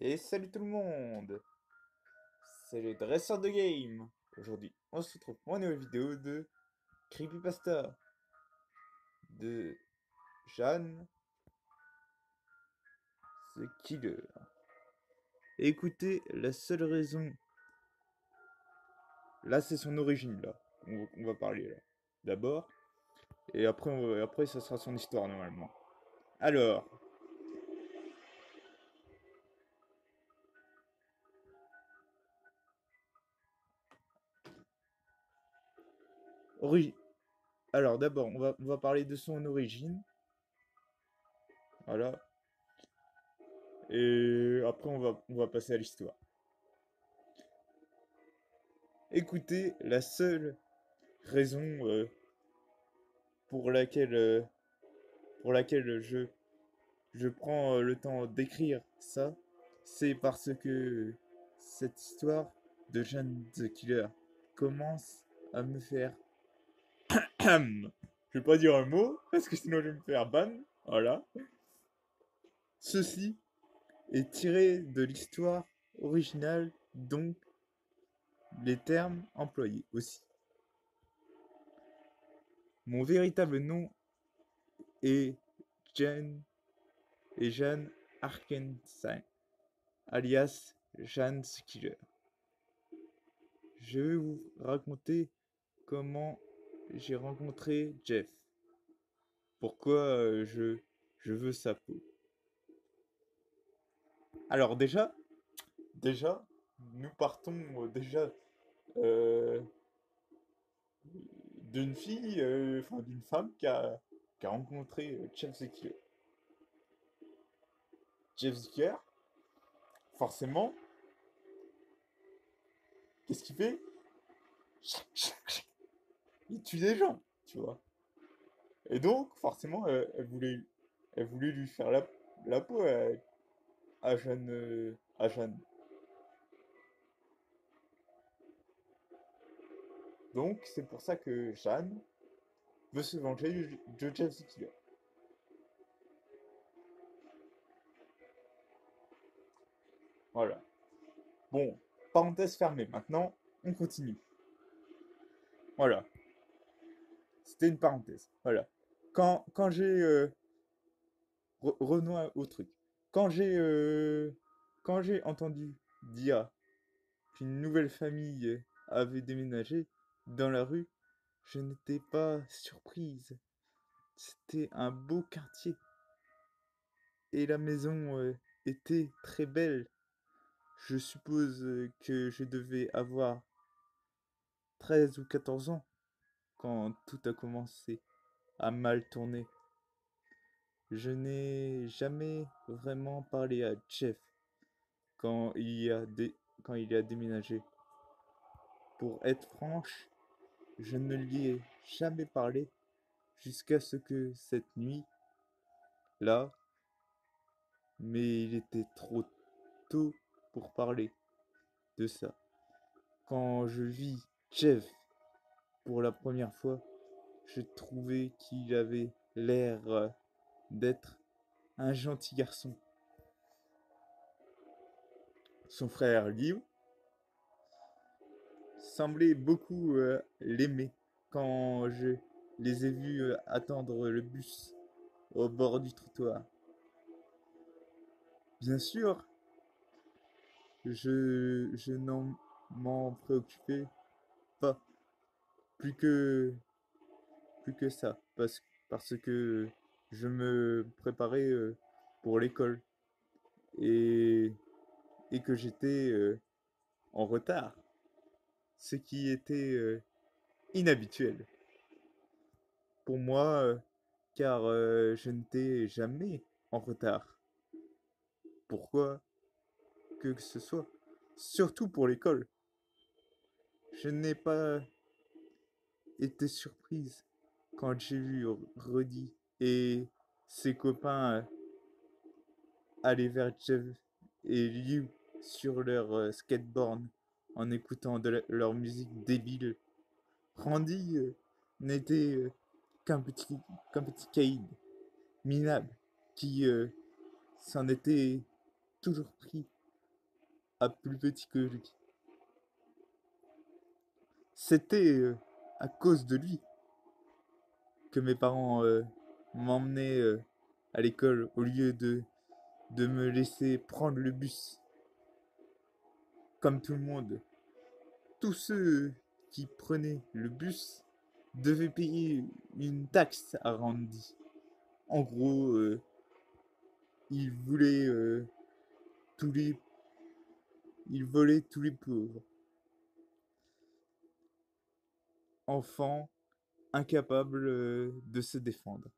Et salut tout le monde, c'est les dresseurs de game. Aujourd'hui, on se retrouve pour une nouvelle vidéo de Creepypasta de Jeanne the Killer. Écoutez, la seule raison, là c'est son origine là, on va parler là. D'abord, et après, après ça sera son histoire normalement. Alors, ori- alors d'abord on va parler de son origine, voilà, et après on va passer à l'histoire. Écoutez, la seule raison pour laquelle, je prends le temps d'écrire ça, c'est parce que cette histoire de Jeanne the Killer commence à me faire... Je vais pas dire un mot, parce que sinon je vais me faire ban. Voilà. Ceci est tiré de l'histoire originale, donc les termes employés aussi. Mon véritable nom est Jane et Jeanne Arkenstein, alias Jeanne Skiller. Je vais vous raconter comment j'ai rencontré Jeff. Pourquoi je veux sa peau. Alors déjà, nous partons déjà euh, d'une fille, enfin d'une femme qui a rencontré Jeff the Killer. Jeff the Killer, forcément, qu'est-ce qu'il fait? Il tue des gens, tu vois. Et donc, forcément, elle voulait lui faire la peau à Jeanne, à Jeanne. Donc, c'est pour ça que Jeanne veut se venger de Jeff the Killer. Voilà. Bon, parenthèse fermée. Maintenant, on continue. Voilà. C'était une parenthèse. Voilà. Quand j'ai... revenons au truc. Quand j'ai... quand j'ai entendu dire qu'une nouvelle famille avait déménagé dans la rue, je n'étais pas surprise. C'était un beau quartier. Et la maison était très belle. Je suppose que je devais avoir 13 ou 14 ans quand tout a commencé à mal tourner. Je n'ai jamais vraiment parlé à Jeff quand il a déménagé. Pour être franche, je ne lui ai jamais parlé jusqu'à ce que cette nuit-là, mais il était trop tôt pour parler de ça. Quand je vis Jeff pour la première fois, je trouvais qu'il avait l'air d'être un gentil garçon. Son frère Liu semblait beaucoup l'aimer quand je les ai vus attendre le bus au bord du trottoir. Bien sûr, je n'en m'en préoccupais pas plus que, plus que ça, parce que je me préparais pour l'école et, et que j'étais en retard, ce qui était inhabituel pour moi, car je n'étais jamais en retard. Pourquoi que ce soit, surtout pour l'école. Je n'ai pas été surprise quand j'ai vu Rudy et ses copains aller vers Jeff et Liu sur leur skateboard en écoutant leur musique débile. Randy n'était qu'un petit, qu'un petit caïd minable qui s'en était toujours pris à plus petit que lui. C'était à cause de lui que mes parents m'emmenaient à l'école au lieu de me laisser prendre le bus comme tout le monde. Tous ceux qui prenaient le bus devaient payer une taxe à Randy. En gros, il voulait tous les, il volait tous les pauvres enfants incapables de se défendre.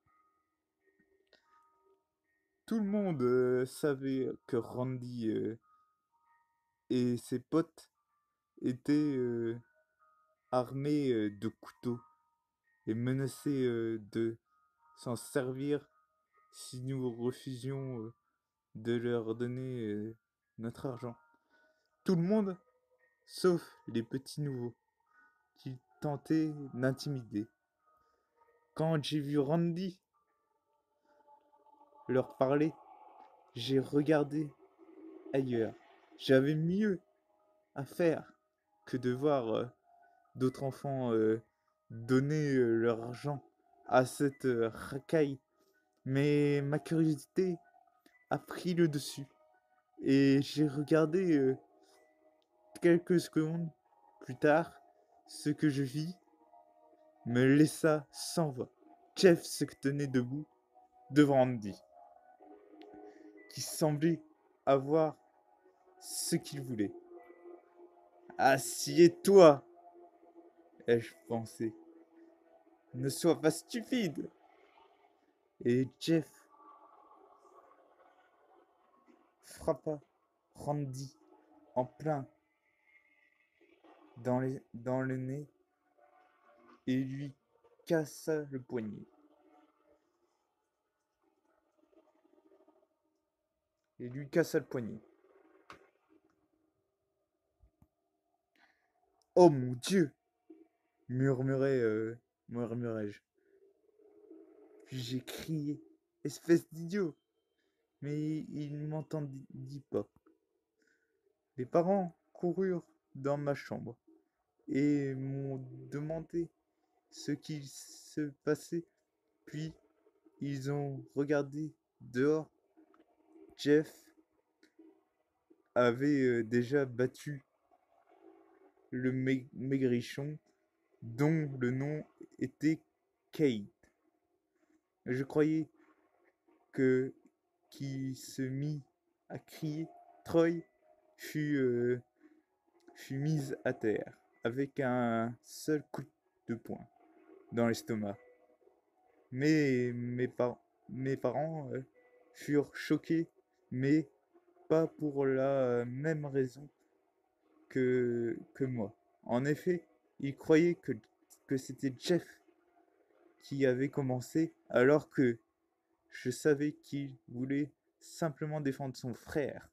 Tout le monde savait que Randy et ses potes étaient armés de couteaux et menacés de s'en servir si nous refusions de leur donner notre argent. Tout le monde, sauf les petits nouveaux, qui tentaient d'intimider. Quand j'ai vu Randy leur parler, j'ai regardé ailleurs. J'avais mieux à faire que de voir d'autres enfants donner leur argent à cette racaille. Mais ma curiosité a pris le dessus. Et j'ai regardé quelques secondes plus tard, ce que je vis me laissa sans voix. Jeff se tenait debout devant Andy, qui semblait avoir ce qu'il voulait. Assieds-toi, ai-je pensé. Ne sois pas stupide. Et Jeff frappa Randy en plein dans le nez et lui cassa le poignet. Oh mon Dieu, murmurai-je. Puis j'ai crié, espèce d'idiot. Mais il ne m'entendit pas. Les parents coururent dans ma chambre et m'ont demandé ce qu'il se passait, puis ils ont regardé dehors. Jeff avait déjà battu le maigrichon dont le nom était Kate. Je croyais que qui se mit à crier, Troy fut mise à terre avec un seul coup de poing dans l'estomac. Mais mes parents furent choqués, mais pas pour la même raison que moi. En effet, ils croyaient que c'était Jeff qui avait commencé, alors que je savais qu'il voulait simplement défendre son frère.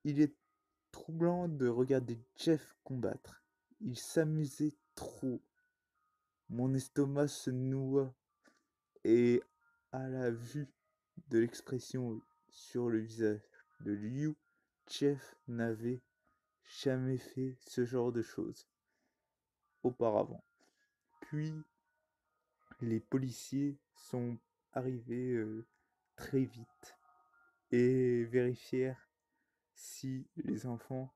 Il est troublant de regarder Jeff combattre. Il s'amusait trop. Mon estomac se noua et à la vue de l'expression sur le visage de Liu, Jeff n'avait jamais fait ce genre de choses auparavant. Puis les policiers sont arrivés très vite et vérifièrent si les enfants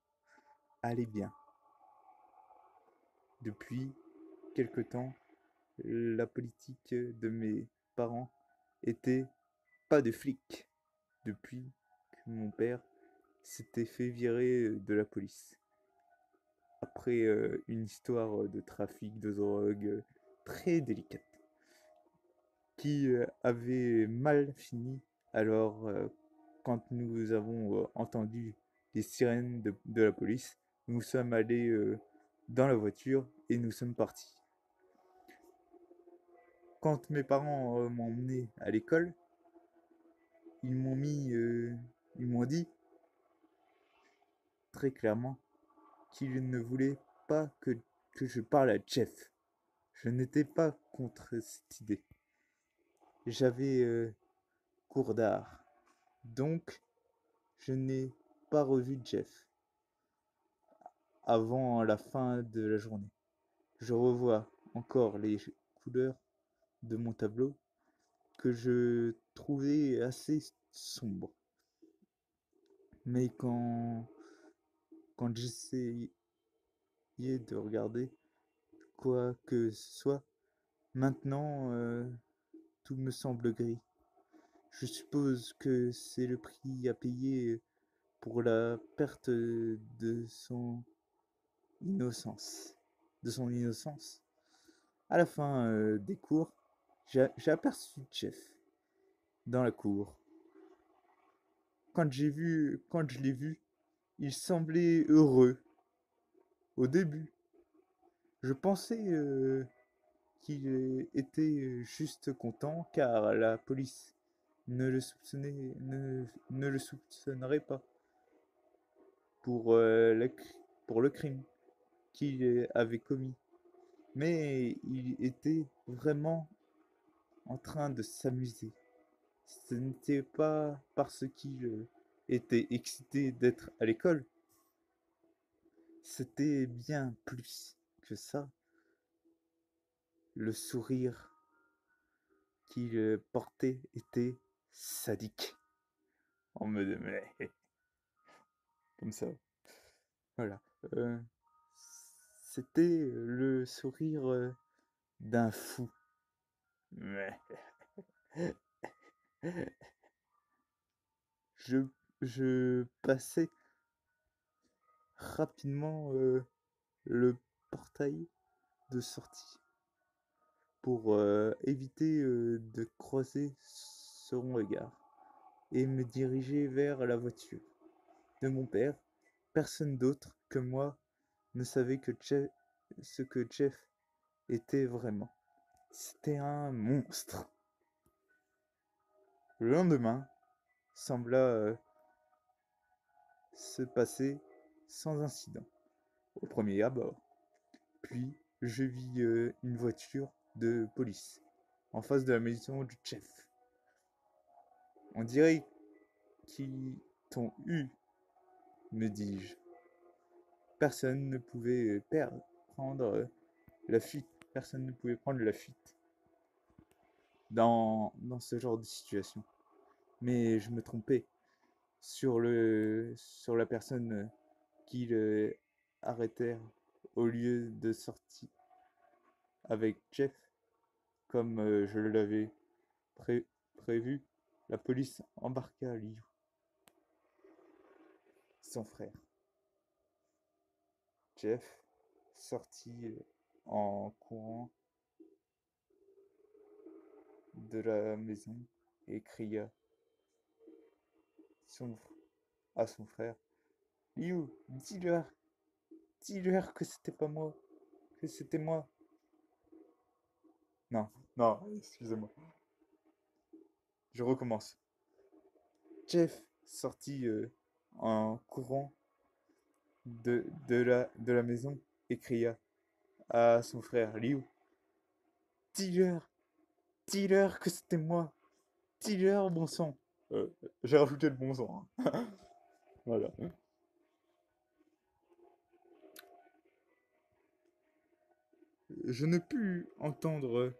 allaient bien. Depuis quelque temps, la politique de mes parents était pas de flic depuis que mon père s'était fait virer de la police. Après une histoire de trafic de drogue très délicate qui avait mal fini. Alors quand nous avons entendu les sirènes de la police, nous sommes allés dans la voiture et nous sommes partis. Quand mes parents m'ont emmené à l'école, ils m'ont dit très clairement qu'ils ne voulaient pas que je parle à Jeff. Je n'étais pas contre cette idée. J'avais cours d'art. Donc, je n'ai pas revu Jeff avant la fin de la journée. Je revois encore les couleurs de mon tableau que je trouvais assez sombre. Mais quand j'essayais de regarder quoi que ce soit, maintenant tout me semble gris. Je suppose que c'est le prix à payer pour la perte innocence. De son innocence. À la fin des cours, j'ai aperçu Jeff dans la cour. Quand je l'ai vu, il semblait heureux. Au début, je pensais qu'il était juste content car la police ne le soupçonnerait pas pour, pour le crime qu'il avait commis. Mais il était vraiment en train de s'amuser. Ce n'était pas parce qu'il était excité d'être à l'école, c'était bien plus que ça. Le sourire qu'il portait était sadique. En mode, comme ça. Voilà. Euh, C'était le sourire d'un fou. Je, je passais rapidement le portail de sortie pour éviter de croiser son regard et me diriger vers la voiture de mon père. Personne d'autre que moi ne savait ce que Jeff était vraiment. C'était un monstre. Le lendemain sembla se passer sans incident au premier abord. Puis je vis une voiture de police en face de la maison de Jeff. On dirait qu'ils t'ont eu, me dis-je. Personne ne pouvait prendre la fuite. Personne ne pouvait prendre la fuite dans ce genre de situation. Mais je me trompais sur la personne qu'ils arrêtèrent au lieu de sortir avec Jeff, comme je l'avais prévu. La police embarqua Liu, son frère. Jeff sortit en courant de la maison et cria son, à son frère: Liu, dis-leur que c'était pas moi, que c'était moi. Non, non, excusez-moi. Je recommence. Jeff sortit en courant de la maison et cria à son frère Liu: dis-leur, dis-leur que c'était moi, dis-leur, bon sang. J'ai rajouté le bon sang, hein. Voilà. Je ne pus entendre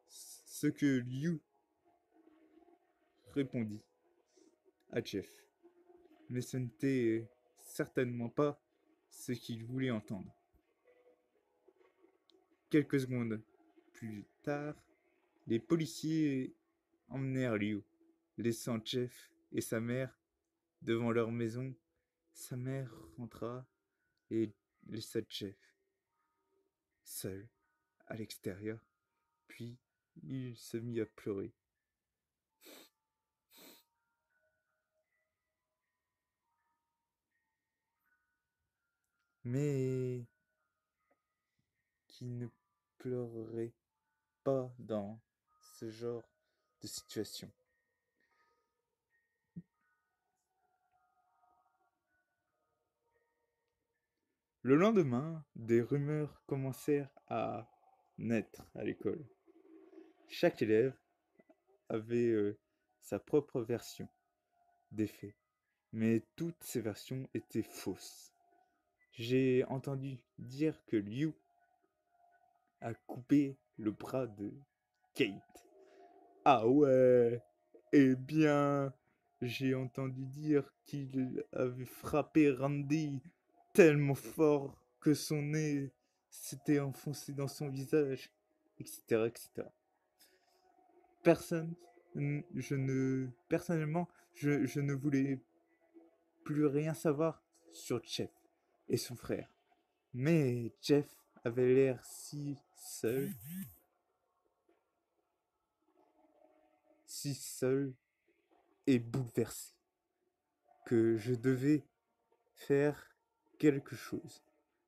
ce que Liu répondit à Jeff, mais ce n'était certainement pas ce qu'il voulait entendre. Quelques secondes plus tard, les policiers emmenèrent Liu, laissant Jeff et sa mère devant leur maison. Sa mère rentra et laissa Jeff seul à l'extérieur, puis il se mit à pleurer. Mais qui ne pleurerait pas dans ce genre de situation. Le lendemain, des rumeurs commencèrent à naître à l'école. Chaque élève avait sa propre version des faits. Mais toutes ces versions étaient fausses. J'ai entendu dire que Liu a coupé le bras de Kate. Ah ouais, eh bien, j'ai entendu dire qu'il avait frappé Randy tellement fort que son nez s'était enfoncé dans son visage, etc., etc. Personne, personnellement, je ne voulais plus rien savoir sur Jeff et son frère. Mais Jeff avait l'air si seul et bouleversé, que je devais faire quelque chose.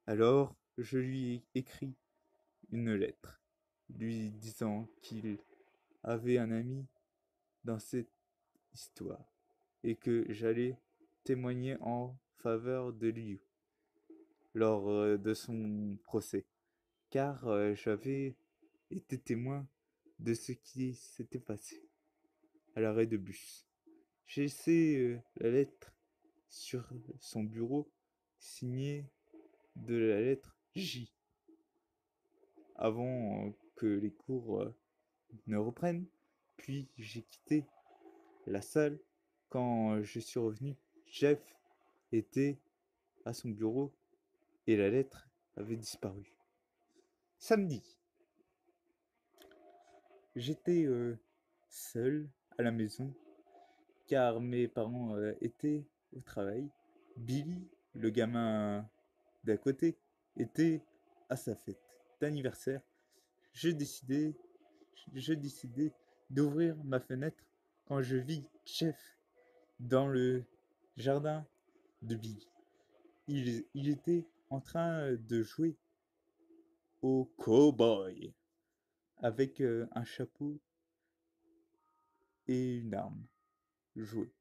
Alors, je lui ai écrit une lettre, lui disant qu'il avait un ami dans cette histoire et que j'allais témoigner en faveur de lui lors de son procès, car j'avais été témoin de ce qui s'était passé à l'arrêt de bus. J'ai laissé la lettre sur son bureau, signée de la lettre J, avant que les cours ne reprennent. Puis j'ai quitté la salle. Quand je suis revenu, Jeff était à son bureau et la lettre avait disparu. Samedi, j'étais seul à la maison car mes parents étaient au travail. Billy, le gamin d'à côté, était à sa fête d'anniversaire. Je décidais, je décidais d'ouvrir ma fenêtre quand je vis Jeff dans le jardin de Billy. Il était en train de jouer au cow-boy avec un chapeau et une arme jouée.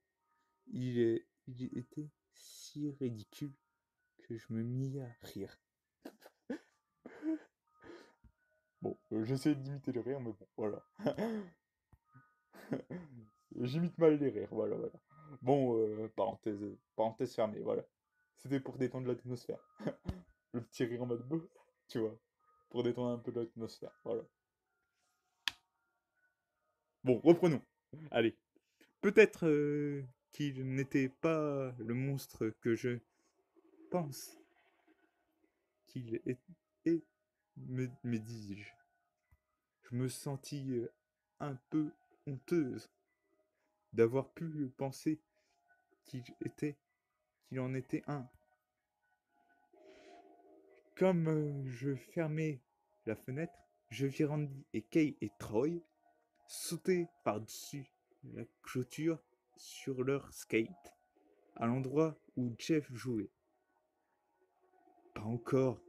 Il était si ridicule que je me mis à rire. Bon, j'essaie d'imiter le rire, mais bon, voilà. J'imite mal les rires, voilà, voilà. Bon, parenthèse fermée, voilà. C'était pour détendre l'atmosphère. Le petit rire en mode beuh, tu vois. Pour détendre un peu l'atmosphère, voilà. Bon, reprenons. Allez. Peut-être qu'il n'était pas le monstre que je pense qu'il est, et me dis-je. Je me sentis un peu honteuse d'avoir pu penser qu'il était, qu'il en était un. Comme je fermais la fenêtre, je vis Randy et Kay et Troy sauter par-dessus la clôture sur leur skate à l'endroit où Jeff jouait. Pas encore,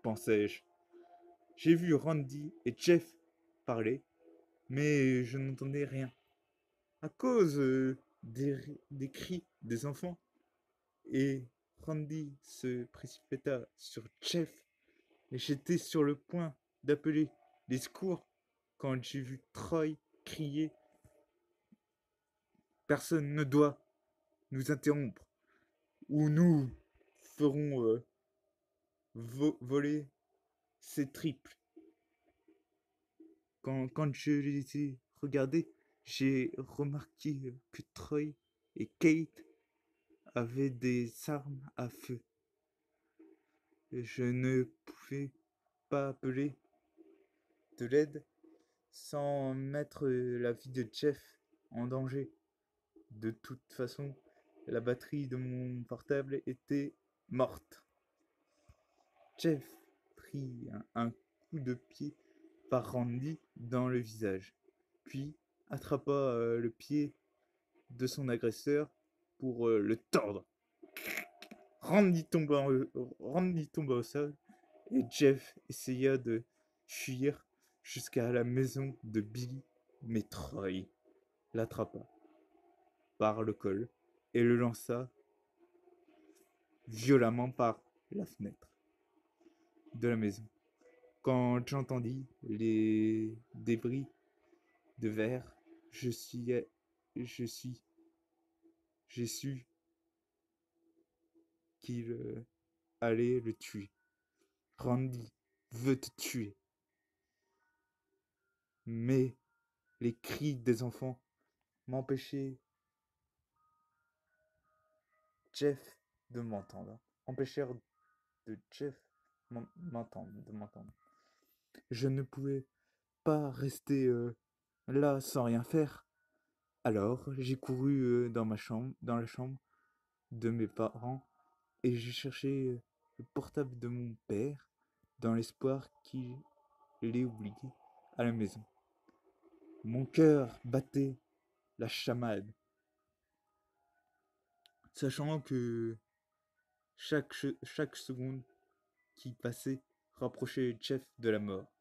pensais-je. J'ai vu Randy et Jeff parler, mais je n'entendais rien. À cause des cris des enfants, et Randy se précipita sur Jeff, et j'étais sur le point d'appeler les secours quand j'ai vu Troy crier: Personne ne doit nous interrompre, ou nous ferons voler ces triples. Quand je les ai regardés, j'ai remarqué que Troy et Kate avaient des armes à feu. Je ne pouvais pas appeler de l'aide sans mettre la vie de Jeff en danger. De toute façon, la batterie de mon portable était morte. Jeff prit un coup de pied par Randy dans le visage, puis attrapa le pied de son agresseur pour le tordre. Randy tomba au sol et Jeff essaya de fuir jusqu'à la maison de Billy, mais Troy l'attrapa par le col et le lança violemment par la fenêtre de la maison. Quand j'entendis les débris de verre, je suis j'ai su qu'il allait le tuer. Randy veut te tuer. Mais les cris des enfants m'empêchaient Jeff de m'entendre. Empêchèrent de Jeff de m'entendre. Je ne pouvais pas rester là sans rien faire. Alors j'ai couru dans la chambre de mes parents, et j'ai cherché le portable de mon père dans l'espoir qu'il l'ait oublié à la maison. Mon cœur battait la chamade, sachant que chaque seconde qui passait rapprochait Jeff de la mort.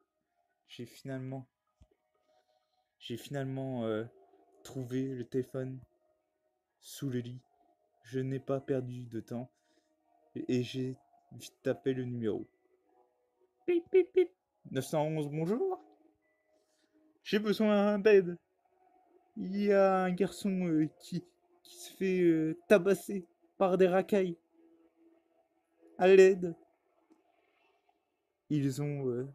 J'ai finalement, j'ai finalement trouvé le téléphone sous le lit. Je n'ai pas perdu de temps et j'ai tapé le numéro. Pip, pip, pip. 911, bonjour. J'ai besoin d'aide. Il y a un garçon qui se fait tabasser par des racailles. À l'aide. Ils ont, euh,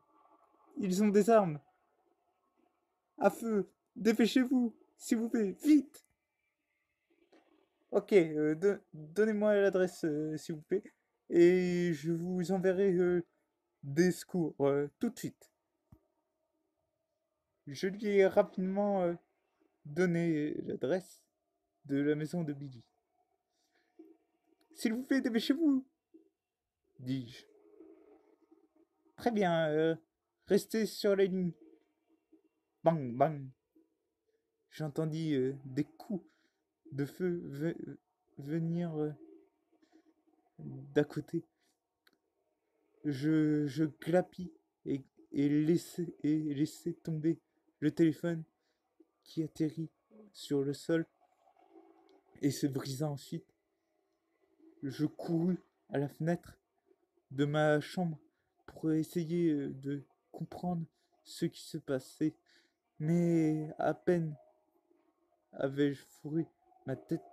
ils ont des armes. À feu. Dépêchez-vous, s'il vous plaît, vite. Ok, donnez-moi l'adresse, s'il vous plaît, et je vous enverrai des secours tout de suite. Je lui ai rapidement donné l'adresse de la maison de Billy. S'il vous plaît, dépêchez-vous, dis-je. Très bien, restez sur la ligne. Bang, bang. J'entendis des coups de feu venir d'à côté. Je glapis et laissai tomber le téléphone qui atterrit sur le sol et se brisa ensuite. Je courus à la fenêtre de ma chambre pour essayer de comprendre ce qui se passait, mais à peine avais-je fourré ma tête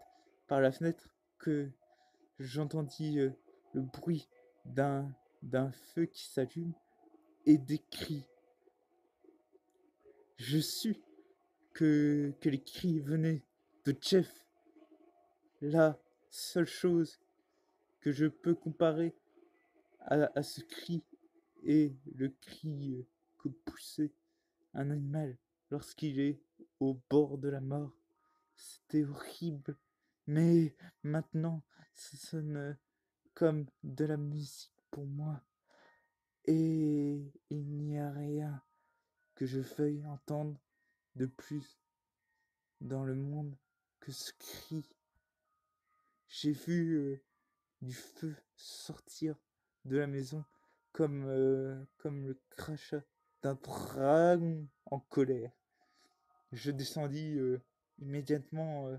par la fenêtre que j'entendis le bruit d'un feu qui s'allume et des cris. Je sus que les cris venaient de Jeff. La seule chose que je peux comparer à ce cri est le cri que poussait un animal lorsqu'il est au bord de la mort. C'était horrible, mais maintenant ça sonne comme de la musique pour moi. Et il n'y a rien que je veuille entendre de plus dans le monde que ce cri. J'ai vu du feu sortir de la maison comme le crachat d'un dragon en colère. Je descendis immédiatement,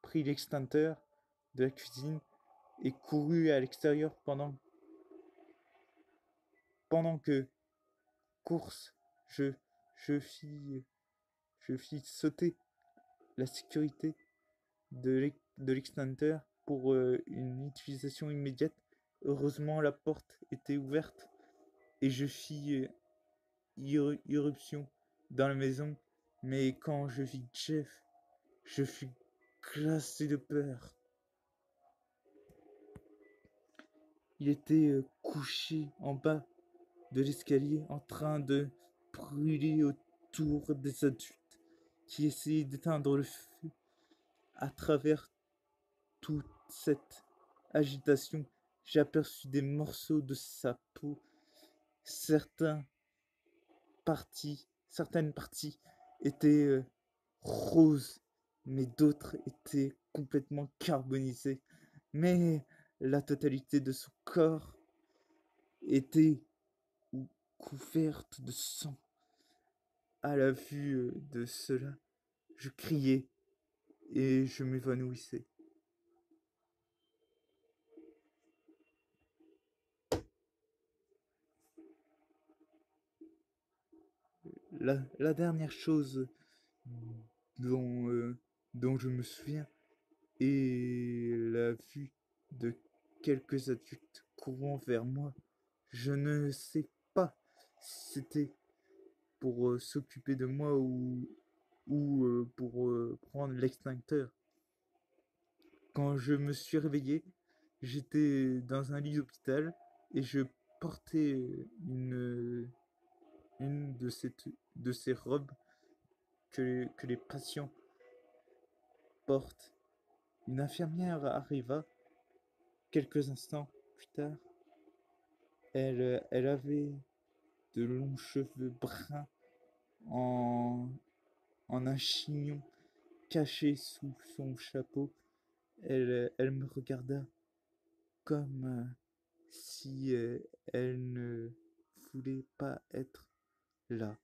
pris l'extincteur de la cuisine et courus à l'extérieur pendant que, course, je fis, je fis sauter la sécurité de l'extincteur pour une utilisation immédiate. Heureusement, la porte était ouverte et je fis irruption dans la maison. Mais quand je vis Jeff, je fus glacé de peur. Il était couché en bas de l'escalier en train de brûler autour des adultes qui essayaient d'éteindre le feu. À travers toute cette agitation, j'ai aperçu des morceaux de sa peau. Certaines parties étaient roses, mais d'autres étaient complètement carbonisées. Mais la totalité de son corps était couverte de sang. À la vue de cela, je criais et je m'évanouissais. La dernière chose dont, dont je me souviens et la vue de quelques adultes courant vers moi. Je ne sais pas si c'était pour s'occuper de moi ou pour prendre l'extincteur. Quand je me suis réveillé, j'étais dans un lit d'hôpital et je portais une de ces robes que les patients portent. Une infirmière arriva quelques instants plus tard. Elle avait de longs cheveux bruns en, en un chignon caché sous son chapeau. Elle me regarda comme si elle ne voulait pas être là.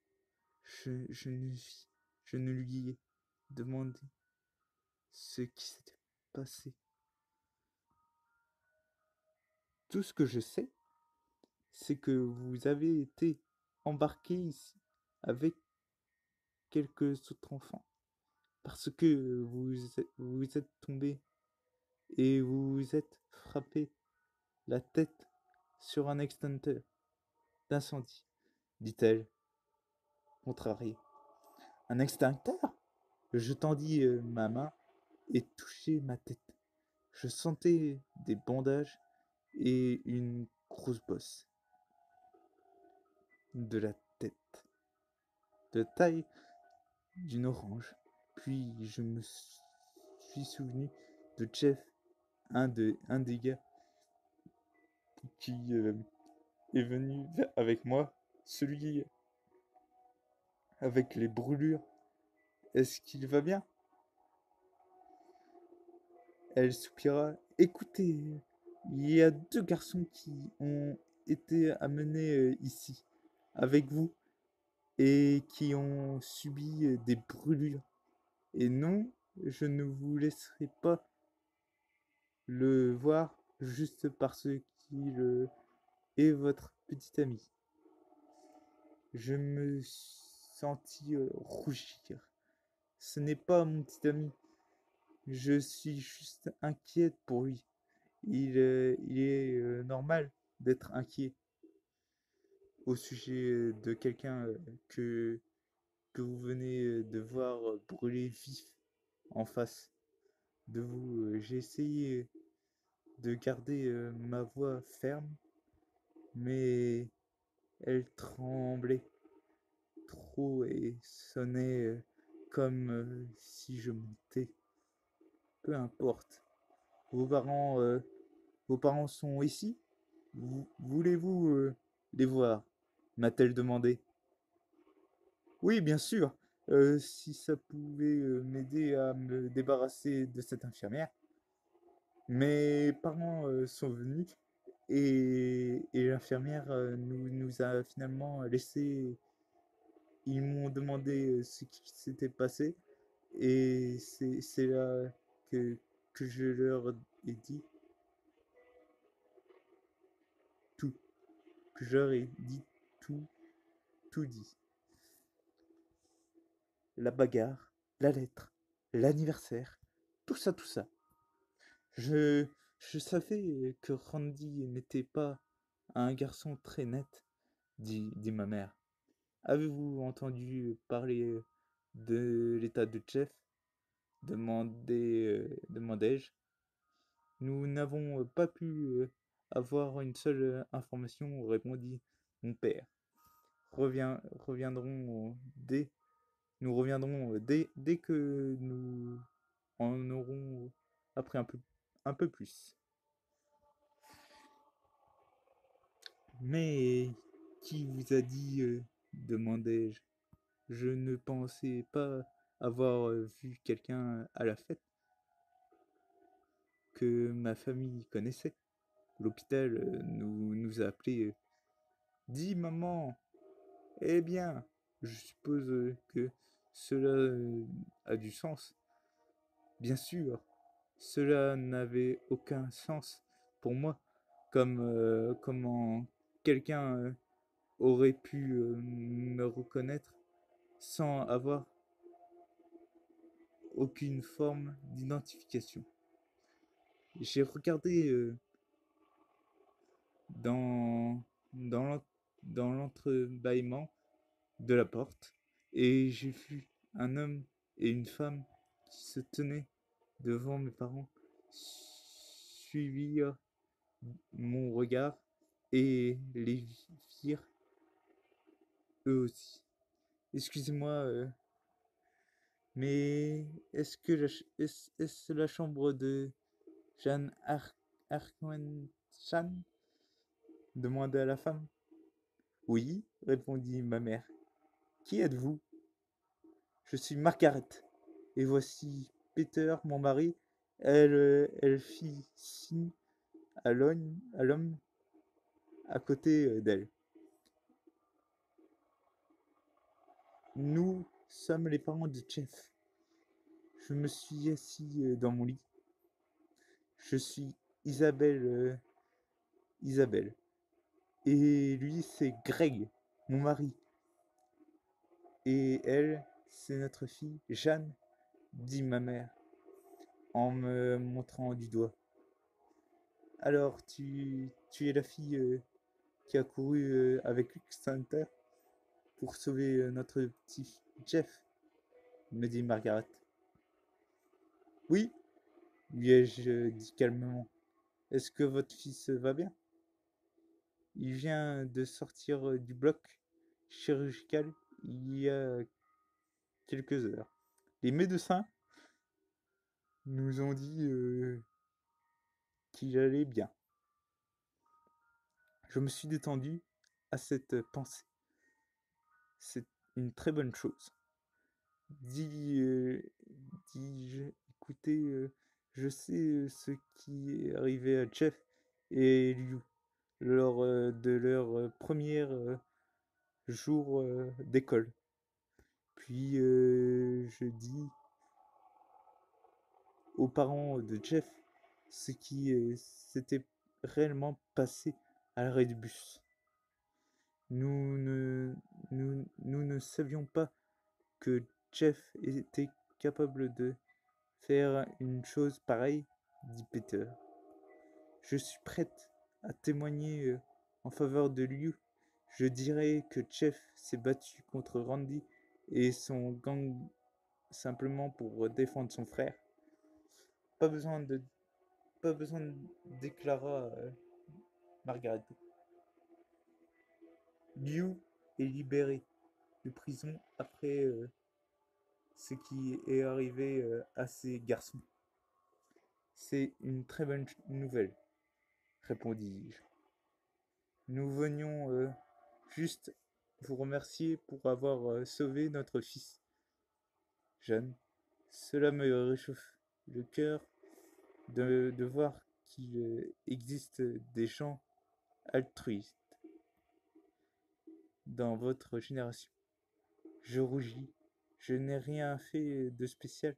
Je ne, je ne lui ai demandé ce qui s'était passé. Tout ce que je sais, c'est que vous avez été embarqué ici avec quelques autres enfants parce que vous êtes tombé et vous vous êtes frappé la tête sur un extincteur d'incendie, dit-elle, contrariée. Un extincteur? Je tendis ma main et touchai ma tête. Je sentais des bandages et une grosse bosse de la tête, de taille d'une orange. Puis je me suis souvenu de Jeff, un des gars qui est venu avec moi, celui avec les brûlures. Est-ce qu'il va bien? Elle soupira. Écoutez, il y a deux garçons qui ont été amenés ici avec vous et qui ont subi des brûlures. Et non, je ne vous laisserai pas le voir juste parce qu'il est votre petit ami. Je me sentis rougir. Ce n'est pas mon petit ami. Je suis juste inquiète pour lui. Il est normal d'être inquiet au sujet de quelqu'un que vous venez de voir brûler vif en face de vous. J'ai essayé de garder ma voix ferme, mais elle tremblait trop et sonnait comme si je mentais. Peu importe. Vos parents, euh, vos parents sont ici? Voulez-vous les voir? M'a-t-elle demandé. Oui, bien sûr. Si ça pouvait m'aider à me débarrasser de cette infirmière. Mes parents sont venus et l'infirmière nous a finalement laissé. Ils m'ont demandé ce qui s'était passé et c'est là que je leur ai dit tout. Que je leur ai dit tout, tout dit. La bagarre, la lettre, l'anniversaire, tout ça, tout ça. Je, je savais que Randy n'était pas un garçon très net, dit ma mère. Avez-vous entendu parler de l'état de Jeff? Demandai-je. Nous n'avons pas pu avoir une seule information, répondit mon père. Reviendrons nous reviendrons dès que nous en aurons appris un peu plus. Mais qui vous a dit, demandai-je. Je ne pensais pas avoir vu quelqu'un à la fête que ma famille connaissait. L'hôpital nous a appelés. Dis maman, eh bien, je suppose que cela a du sens. Bien sûr, cela n'avait aucun sens pour moi. Comment quelqu'un aurait pu me reconnaître sans avoir aucune forme d'identification. J'ai regardé dans, dans l'en- dans l'entrebâillement de la porte et j'ai vu un homme et une femme qui se tenaient devant mes parents, suivirent mon regard et les virent eux aussi. Excusez-moi, mais est-ce la chambre de Jeanne Arquin-Chan demanda la femme. Oui, répondit ma mère. Qui êtes-vous? Je suis Margaret. Et voici Peter, mon mari. Elle fit signe à l'homme à côté d'elle. Nous sommes les parents de Jeff. Je me suis assis dans mon lit. Je suis Isabelle. Et lui, c'est Greg, mon mari. Et elle, c'est notre fille, Jeanne, dit ma mère, en me montrant du doigt. Alors, tu es la fille qui a couru avec Luke Center pour sauver notre petit Jeff, me dit Margaret. Oui, lui ai-je dit calmement. Est-ce que votre fils va bien? Il vient de sortir du bloc chirurgical il y a quelques heures. Les médecins nous ont dit qu'il allait bien. Je me suis détendu à cette pensée. C'est une très bonne chose. Dis, dis-je, écoutez, je sais ce qui est arrivé à Jeff et Liu lors de leur premier jour d'école. Puis je dis aux parents de Jeff ce qui s'était réellement passé à l'arrêt du bus. Nous ne, nous ne savions pas que Jeff était capable de faire une chose pareille, dit Peter. Je suis prête à témoigner en faveur de Liu. Je dirais que Jeff s'est battu contre Randy et son gang simplement pour défendre son frère. Pas besoin de, pas besoin de déclara Margaret. Liu est libéré de prison après ce qui est arrivé à ces garçons. C'est une très bonne nouvelle, répondis-je. Nous venions juste vous remercier pour avoir sauvé notre fils. Jeanne, cela me réchauffe le cœur de voir qu'il existe des gens altruistes dans votre génération. Je rougis. Je n'ai rien fait de spécial.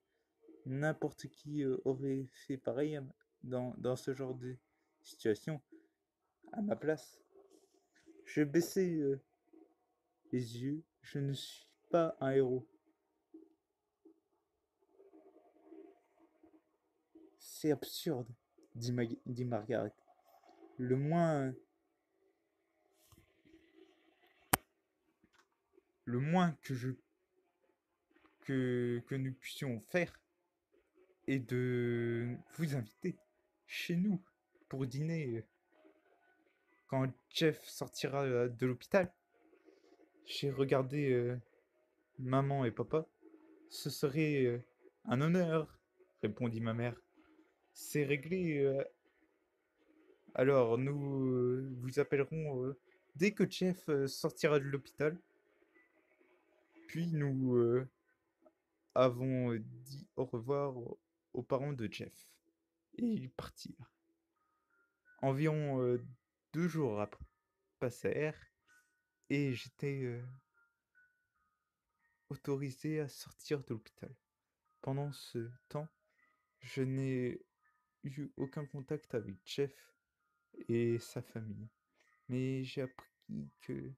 N'importe qui aurait fait pareil dans ce genre de situation à ma place. Je baissai les yeux. Je ne suis pas un héros. C'est absurde, dit Margaret. Le moins, le moins que nous puissions faire est de vous inviter chez nous pour dîner quand Jeff sortira de l'hôpital. J'ai regardé maman et papa. Ce serait un honneur, répondit ma mère. C'est réglé. Alors nous vous appellerons dès que Jeff sortira de l'hôpital. Puis nous avons dit au revoir aux parents de Jeff. Et ils partirent. Environ 2 jours après passèrent et j'étais autorisé à sortir de l'hôpital. Pendant ce temps, je n'ai eu aucun contact avec Jeff et sa famille, mais j'ai appris que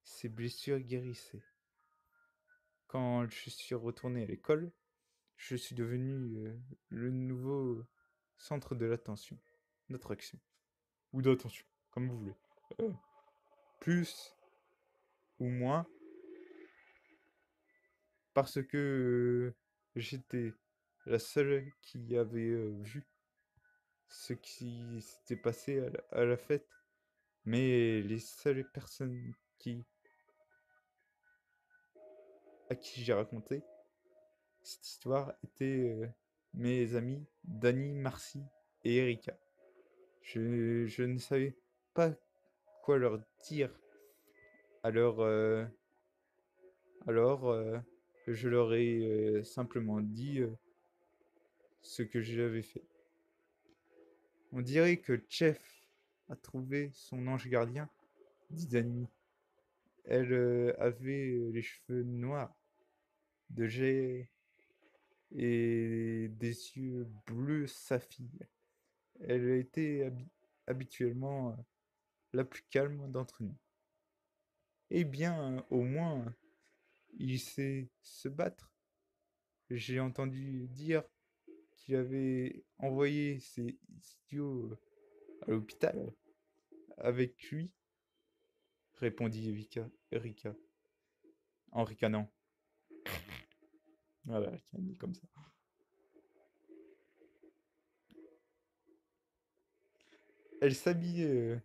ses blessures guérissaient. Quand je suis retourné à l'école, je suis devenu le nouveau centre de l'attention, d'attraction, ou d'attention, comme vous voulez. Euh, Plus ou moins, parce que j'étais la seule qui avait vu ce qui s'était passé à la fête, mais les seules personnes à qui j'ai raconté cette histoire étaient mes amis Dani, Marcy et Erika. Je ne savais pas quoi leur dire, alors, alors je leur ai simplement dit ce que j'avais fait. On dirait que Jeff a trouvé son ange gardien, dit Dani. Elle avait les cheveux noirs, de jet et des yeux bleus saphir. Elle était habituellement la plus calme d'entre nous. Eh bien, au moins, il sait se battre. J'ai entendu dire qu'il avait envoyé ses idiots à l'hôpital avec lui, répondit Erika, en ricanant. Voilà, elle dit comme ça. Elle s'habillait, euh,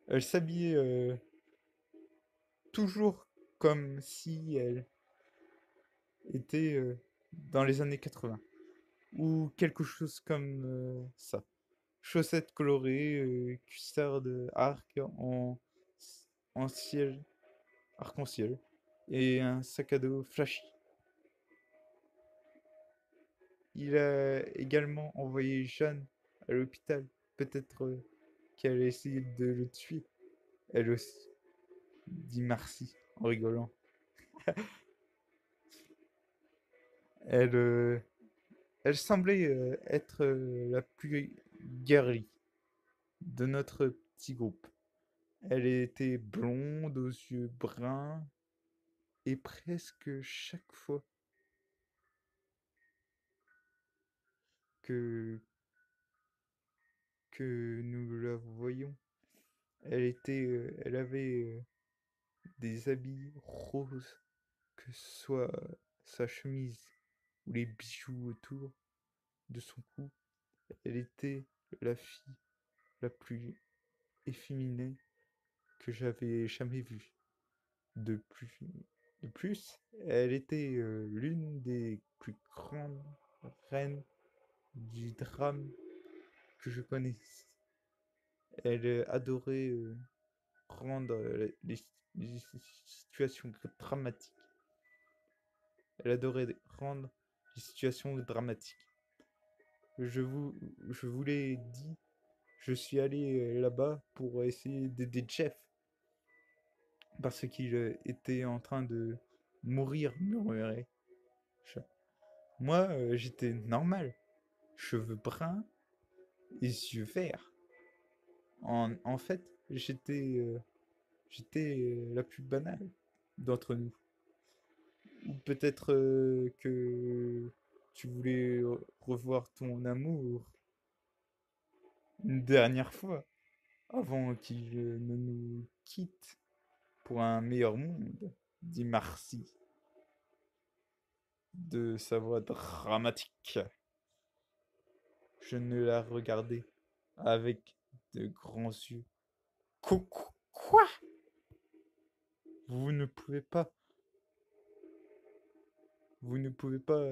elle s'habillait toujours comme si elle était dans les années 80 ou quelque chose comme ça. Chaussettes colorées, cuissard de arc en ciel, arc-en-ciel, et un sac à dos flashy. Il a également envoyé Jeanne à l'hôpital. Peut-être qu'elle a essayé de le tuer, elle aussi, dit Marcy en rigolant. Elle, euh, Elle semblait être la plus guerrie de notre petit groupe. Elle était blonde aux yeux bruns et presque chaque fois que, que nous la voyions, elle avait des habits roses, que ce soit sa chemise ou les bijoux autour de son cou. Elle était la fille la plus efféminée que j'avais jamais vue. De plus, de plus, elle était l'une des plus grandes reines du drame que je connaisse. Elle adorait rendre les situations dramatiques. Elle adorait rendre les situations dramatiques. Je vous, je vous l'ai dit, je suis allé là-bas pour essayer d'aider Jeff parce qu'il était en train de mourir, murmurait. Moi, j'étais normal, cheveux bruns et yeux verts. En fait, j'étais la plus banale d'entre nous. Ou peut-être que tu voulais revoir ton amour une dernière fois avant qu'il ne nous quitte pour un meilleur monde, dit Marcy de sa voix dramatique. Je ne la regardais avec de grands yeux. Quoi? Vous ne pouvez pas, vous ne pouvez pas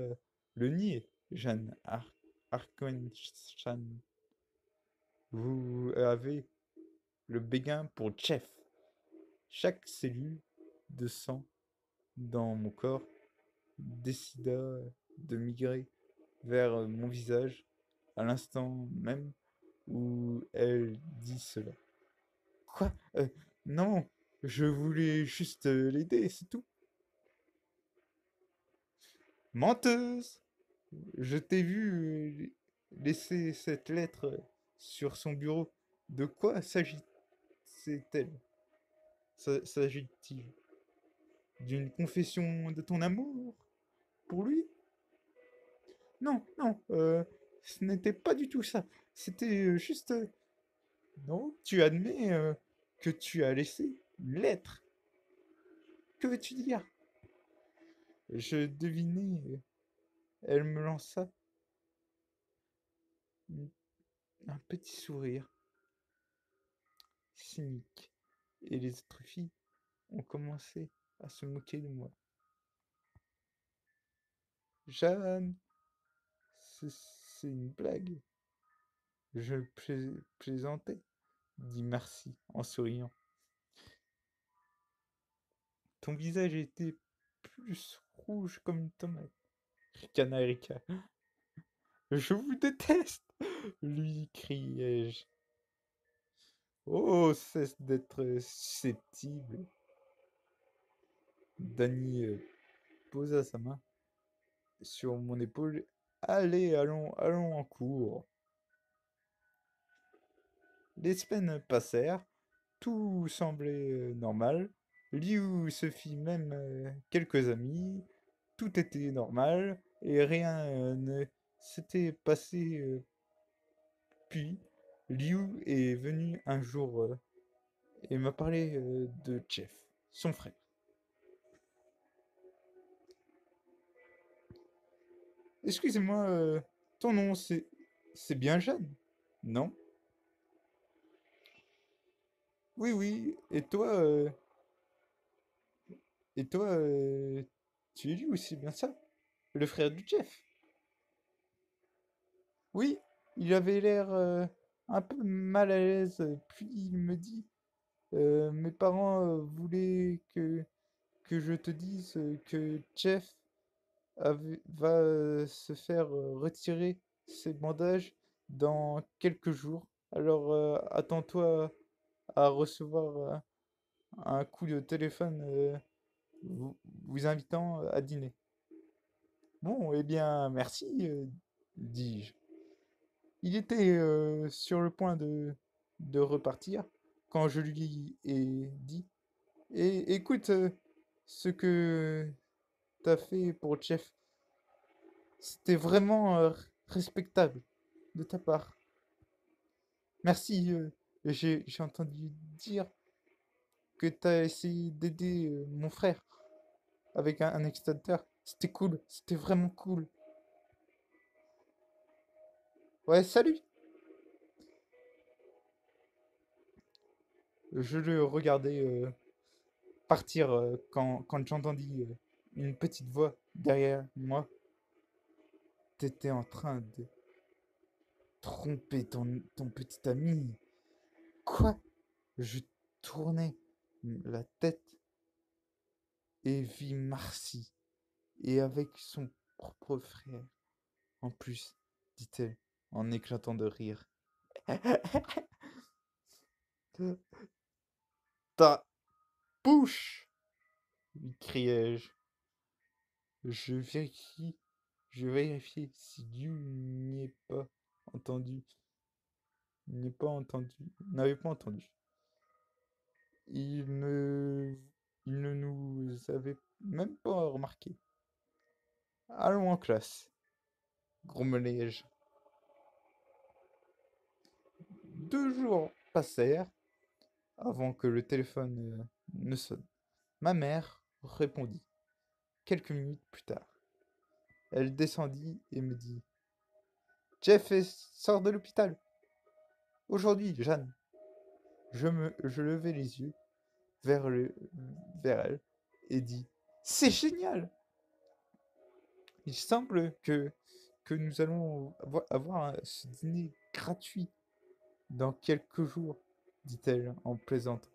le nier, Jeanne Arcangel. Vous avez le béguin pour Jeff. Chaque cellule de sang dans mon corps décida de migrer vers mon visage à l'instant même où elle dit cela. Quoi? Non, je voulais juste l'aider, c'est tout. Menteuse! Je t'ai vu laisser cette lettre sur son bureau. De quoi s'agit-elle? S'agit-il d'une confession de ton amour pour lui? Non, non, ce n'était pas du tout ça. C'était juste... non, tu admets que tu as laissé une lettre. Que veux-tu dire? Je devinais. Elle me lança une- un petit sourire cynique. Et les autres filles ont commencé à se moquer de moi. Jeanne, c'est une blague. Je plaisantais, dit Marcy en souriant. Ton visage était plus rouge comme une tomate. Ricana Erika. Je vous déteste, lui criai-je. Oh, cesse d'être susceptible. Danny posa sa main sur mon épaule. Allez, allons, allons en cours. Les semaines passèrent, tout semblait normal. Liu se fit même quelques amis, tout était normal et rien ne s'était passé. Puis, Liu est venu un jour et m'a parlé de Jeff, son frère. Excusez-moi, ton nom c'est bien Jeanne, non? Oui, oui. Et toi, tu es Liu, c'est bien ça? Le frère du Jeff? Oui, il avait l'air un peu mal à l'aise. Puis il me dit, mes parents voulaient que je te dise que Jeff va se faire retirer ses bandages dans quelques jours. Alors attends-toi à recevoir un coup de téléphone vous, vous invitant à dîner. Bon, eh bien, merci, dis-je. Il était sur le point de repartir quand je lui ai dit, et écoute, ce que t'as fait pour Jeff, c'était vraiment respectable de ta part. Merci, j'ai entendu dire que t'as essayé d'aider mon frère avec un extincteur. C'était cool, c'était vraiment cool. Ouais, salut! Je le regardais partir quand j'entendis une petite voix derrière moi. T'étais en train de tromper ton petit ami. Quoi? Je tournai la tête et vis Marcy, et avec son propre frère. En plus, dit-elle, en éclatant de rire. Ta bouche! Lui criai-je. Je vérifie, je vérifiai si Liu n'y est pas entendu, n'est pas entendu, n'avait pas entendu. Il ne, il ne nous avait même pas remarqué. Allons en classe, grommelai-je. 2 jours passèrent avant que le téléphone ne sonne. Ma mère répondit quelques minutes plus tard. Elle descendit et me dit: Jeff sort de l'hôpital. Aujourd'hui, Jeanne. Je levai les yeux vers, vers elle et dit: C'est génial! Il semble que nous allons avoir ce dîner gratuit dans quelques jours, dit-elle en plaisantant.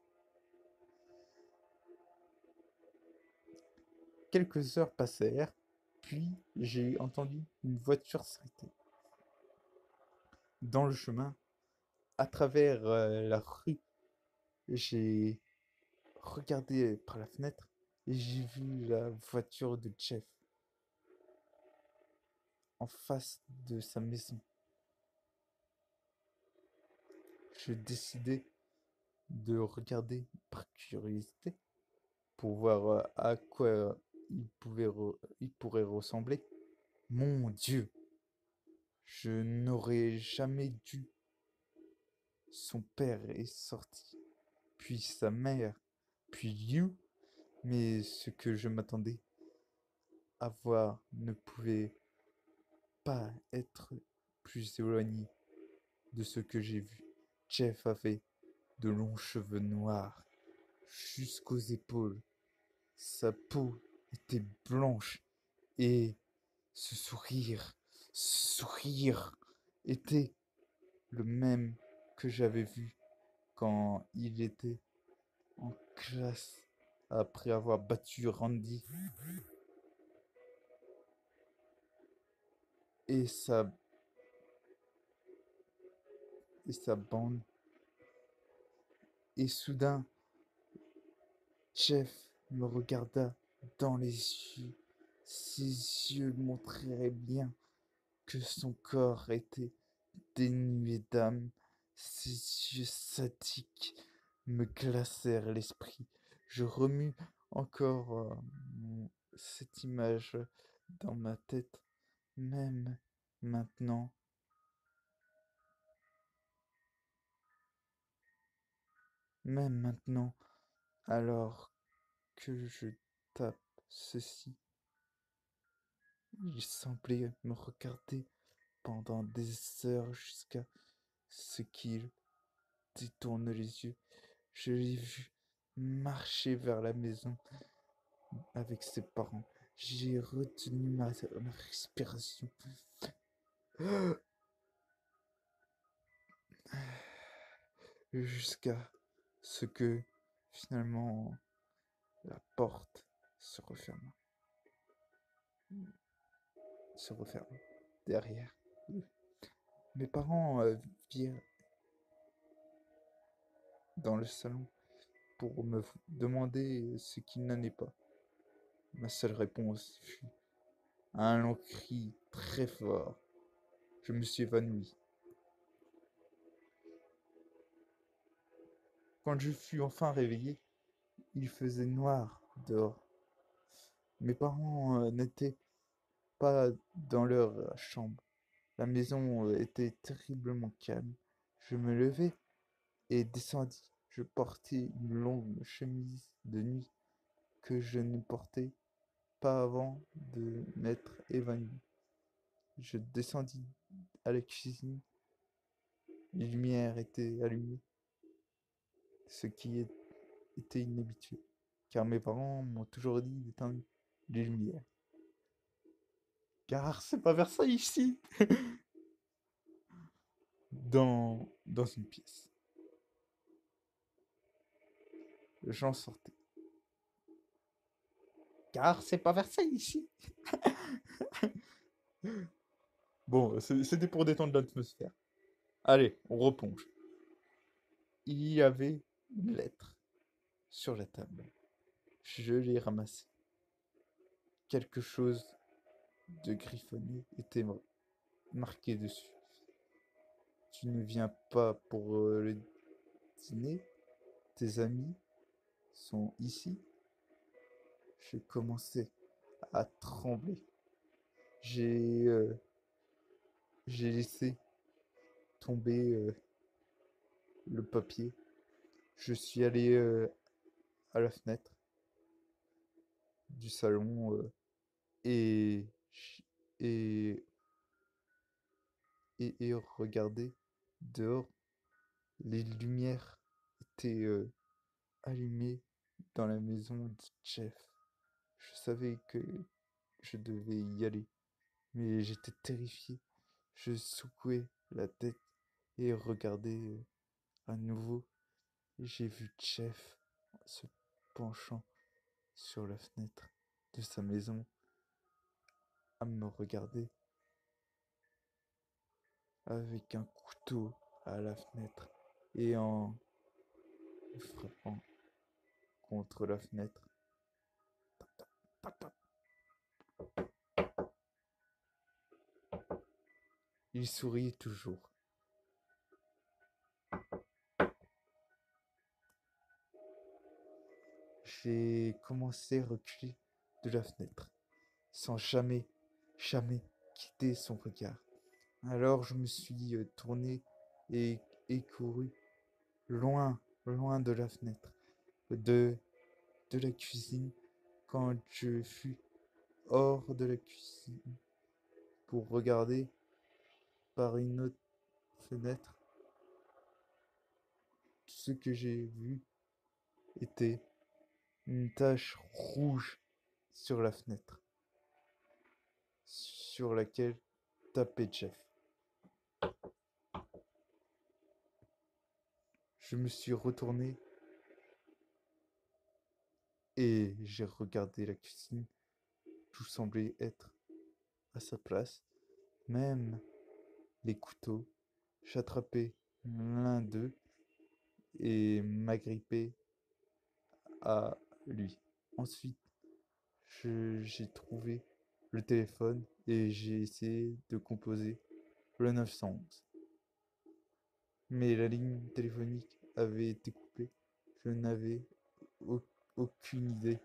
Quelques heures passèrent, puis j'ai entendu une voiture s'arrêter. Dans le chemin, à travers la rue, j'ai regardé par la fenêtre et j'ai vu la voiture de Jeff en face de sa maison. Je décidai de regarder par curiosité pour voir à quoi il pourrait ressembler. Mon Dieu! Je n'aurais jamais dû. Son père est sorti, puis sa mère, puis You, mais ce que je m'attendais à voir ne pouvait pas être plus éloigné de ce que j'ai vu. Jeff avait de longs cheveux noirs jusqu'aux épaules. Sa peau était blanche et ce sourire était le même que j'avais vu quand il était en classe après avoir battu Randy et sa bande. Et soudain, Jeff me regarda dans les yeux. Ses yeux montraient bien que son corps était dénué d'âme. Ses yeux sadiques me glacèrent l'esprit. Je remue encore cette image dans ma tête, même maintenant, même maintenant, alors que je tape ceci. Il semblait me regarder pendant des heures jusqu'à ce qu'il détourne les yeux. Je l'ai vu marcher vers la maison avec ses parents. J'ai retenu ma respiration jusqu'à ce que finalement la porte se referme. Se referme derrière. Mes parents virent dans le salon pour me demander ce qui n'allait pas. Ma seule réponse fut un long cri très fort. Je me suis évanoui. Quand je fus enfin réveillé, il faisait noir dehors. Mes parents n'étaient pas dans leur chambre. La maison était terriblement calme. Je me levai et descendis. Je portais une longue chemise de nuit que je ne portais pas avant de m'être évanoui. Je descendis à la cuisine. Les lumières étaient allumées, ce qui était inhabituel, car mes parents m'ont toujours dit d'éteindre les lumières. Car c'est pas Versailles ici. Dans une pièce. J'en sortais. Car c'est pas Versailles ici. Bon, c'était pour détendre l'atmosphère. Allez, on replonge. Il y avait une lettre sur la table. Je l'ai ramassée. Quelque chose de griffonné était marqué dessus. Tu ne viens pas pour le dîner? Tes amis sont ici? Je commençais à trembler. J'ai j'ai laissé tomber le papier. Je suis allé à la fenêtre du salon et, et, et regardé dehors. Les lumières étaient allumées dans la maison de Jeff. Je savais que je devais y aller, mais j'étais terrifié. Je secouais la tête et regardais à nouveau. J'ai vu Jeff se penchant sur la fenêtre de sa maison à me regarder avec un couteau à la fenêtre et en frappant contre la fenêtre. Il souriait toujours. J'ai commencé à reculer de la fenêtre, sans jamais quitter son regard. Alors je me suis tourné et couru loin, loin de la fenêtre, de, de la cuisine, quand je fus hors de la cuisine pour regarder par une autre fenêtre. Ce que j'ai vu était une tache rouge sur la fenêtre, sur laquelle tapait Jeff. Je me suis retourné et j'ai regardé la cuisine. Tout semblait être à sa place, même les couteaux. J'attrapais l'un d'eux et m'agrippais à lui. Ensuite, j'ai trouvé le téléphone et j'ai essayé de composer le 911. Mais la ligne téléphonique avait été coupée. Je n'avais au- aucune idée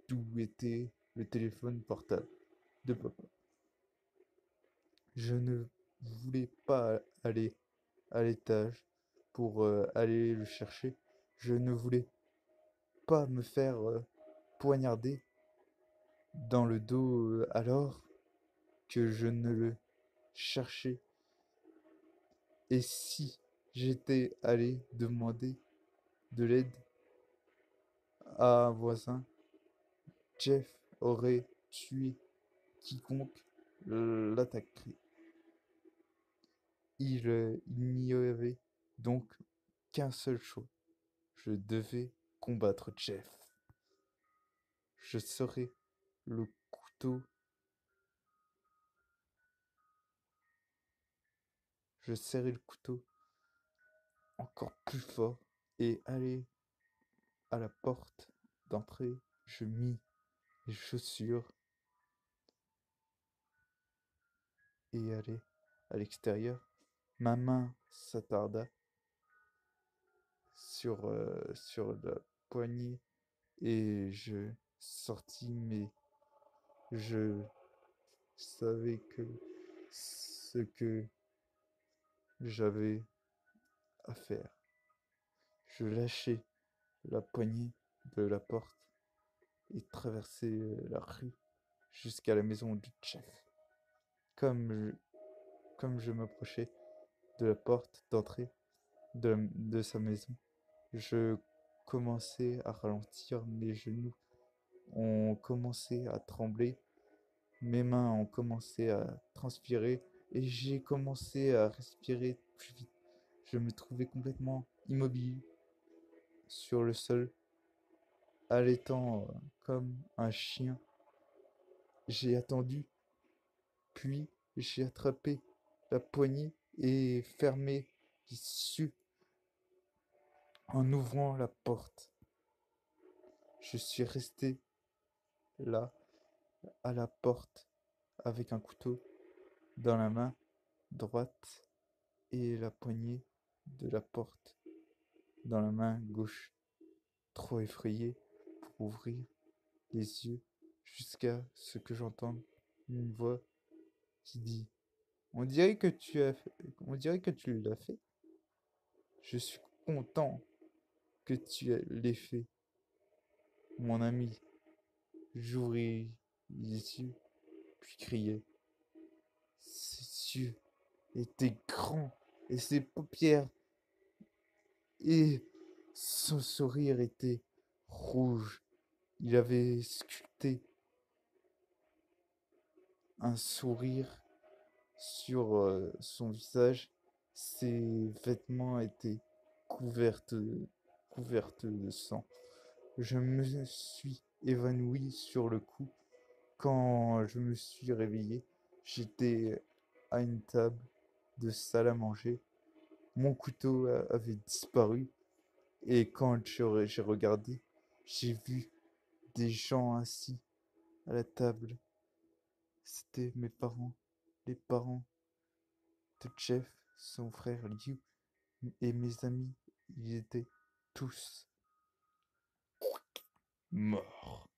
d'où était le téléphone portable de papa. Je ne voulais pas aller à l'étage pour aller le chercher. Je ne voulais pas me faire poignarder dans le dos alors que je ne le cherchais. Et si j'étais allé demander de l'aide à un voisin, Jeff aurait tué quiconque l'attaquerait. Il n'y avait donc qu'un seul choix. Je devais combattre Jeff. Je serrais le couteau, je serrais le couteau encore plus fort et allai à la porte d'entrée. Je mis les chaussures et allai à l'extérieur. Ma main s'attarda sur la poignée et je sortis, mais je savais que ce que j'avais à faire. Je lâchai la poignée de la porte et traversai la rue jusqu'à la maison du chef. Comme comme je m'approchais de la porte d'entrée de sa maison, je commençais à ralentir, mes genoux ont commencé à trembler, mes mains ont commencé à transpirer et j'ai commencé à respirer plus vite. Je me trouvais complètement immobile sur le sol, allaitant comme un chien. J'ai attendu, puis j'ai attrapé la poignée et fermé les yeux en ouvrant la porte. Je suis resté là, à la porte, avec un couteau dans la main droite et la poignée de la porte dans la main gauche, trop effrayé pour ouvrir les yeux jusqu'à ce que j'entende une voix qui dit: On dirait que on dirait que tu l'as fait. Je suis content que l'aies fait, mon ami. J'ouvris les yeux, puis criai. Ses yeux étaient grands et ses paupières et son sourire était rouge. Il avait sculpté un sourire sur son visage. Ses vêtements étaient couverts de sang. Je me suis évanoui sur le coup. Quand je me suis réveillé, j'étais à une table de salle à manger. Mon couteau avait disparu et quand j'ai regardé, j'ai vu des gens assis à la table. C'était mes parents, les parents de Jeff, son frère Liu et mes amis. Ils étaient tous morts.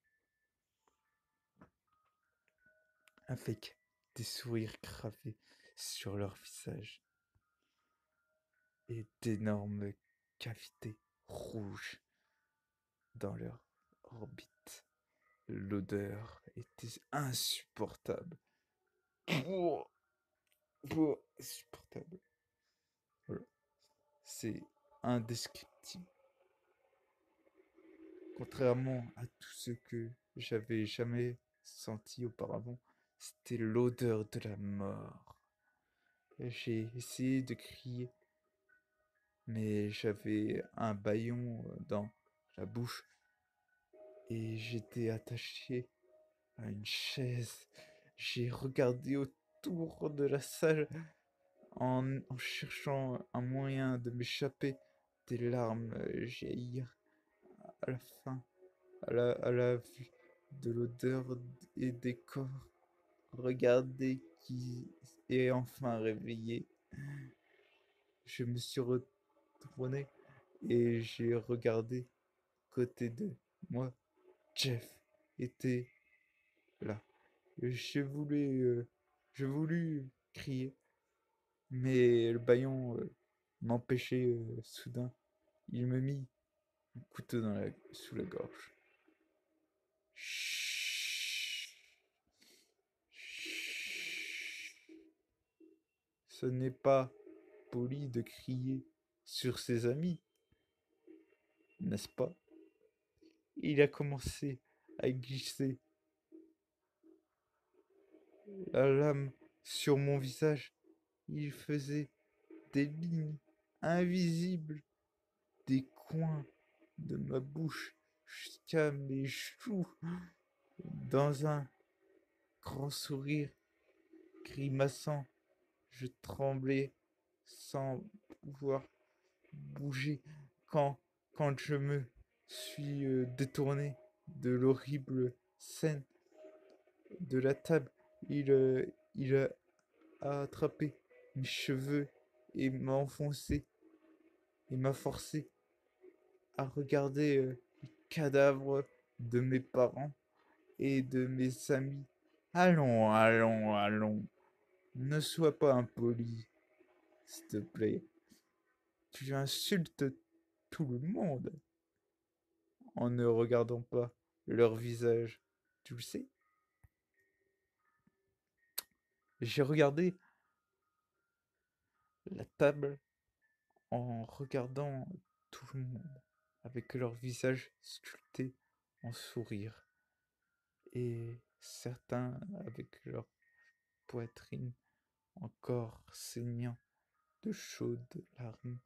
Avec des sourires gravés sur leur visage et d'énormes cavités rouges dans leur orbite. L'odeur était insupportable. Pouah, pouah, insupportable. Voilà. C'est indescriptible. Contrairement à tout ce que j'avais jamais senti auparavant, c'était l'odeur de la mort. J'ai essayé de crier, mais j'avais un bâillon dans la bouche et j'étais attaché à une chaise. J'ai regardé autour de la salle en cherchant un moyen de m'échapper. Des larmes jaillirent à la fin, à la vue de l'odeur et des corps. Regardez qui est enfin réveillé. Je me suis retourné et j'ai regardé côté de moi. Jeff était là. Je voulus crier, mais le bâillon m'empêchait soudain. Il me mit un couteau sous la gorge. Chut, chut. Ce n'est pas poli de crier sur ses amis, n'est-ce pas? Il a commencé à glisser la lame sur mon visage. Il faisait des lignes invisibles des coins de ma bouche jusqu'à mes joues. Dans un grand sourire grimaçant, je tremblais sans pouvoir bouger quand, quand je me suis détourné de l'horrible scène de la table. Il a attrapé mes cheveux et m'a enfoncé et m'a forcé à regarder les cadavres de mes parents et de mes amis. Allons, allons, allons. Ne sois pas impoli, s'il te plaît. Tu insultes tout le monde en ne regardant pas leur visage. Tu le sais? J'ai regardé la table en regardant tout le monde avec leur visage sculpté en sourire et certains avec leur poitrine encore saignant de chaudes larmes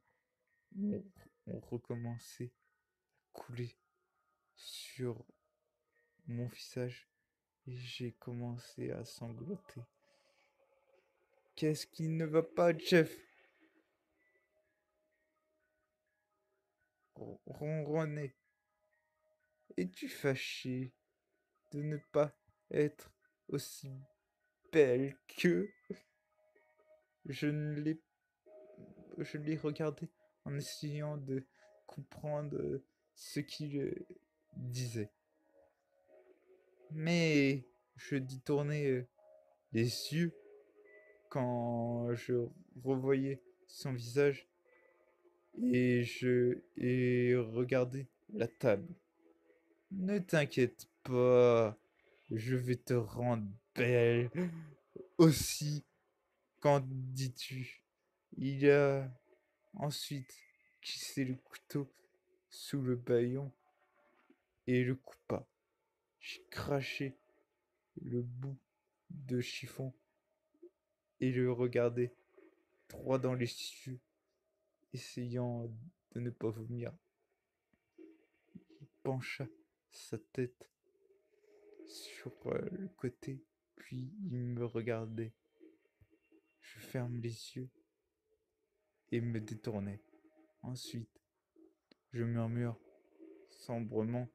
ont recommencé à couler sur mon visage et j'ai commencé à sangloter. Qu'est-ce qui ne va pas, Jeff? Ronronné. Es-tu fâché de ne pas être aussi belle que je ne l'ai je l'ai regardé en essayant de comprendre ce qu'il disait. Mais je détournais les yeux quand je revoyais son visage et regardais la table. Ne t'inquiète pas, je vais te rendre belle aussi. Qu'en dis-tu? Il a ensuite glissé le couteau sous le bâillon et le coupa. J'ai craché le bout de chiffon et le regardai droit dans les yeux, essayant de ne pas vomir. Il pencha sa tête sur le côté, puis il me regardait. Je ferme les yeux et me détournai. Ensuite, je murmure sombrement,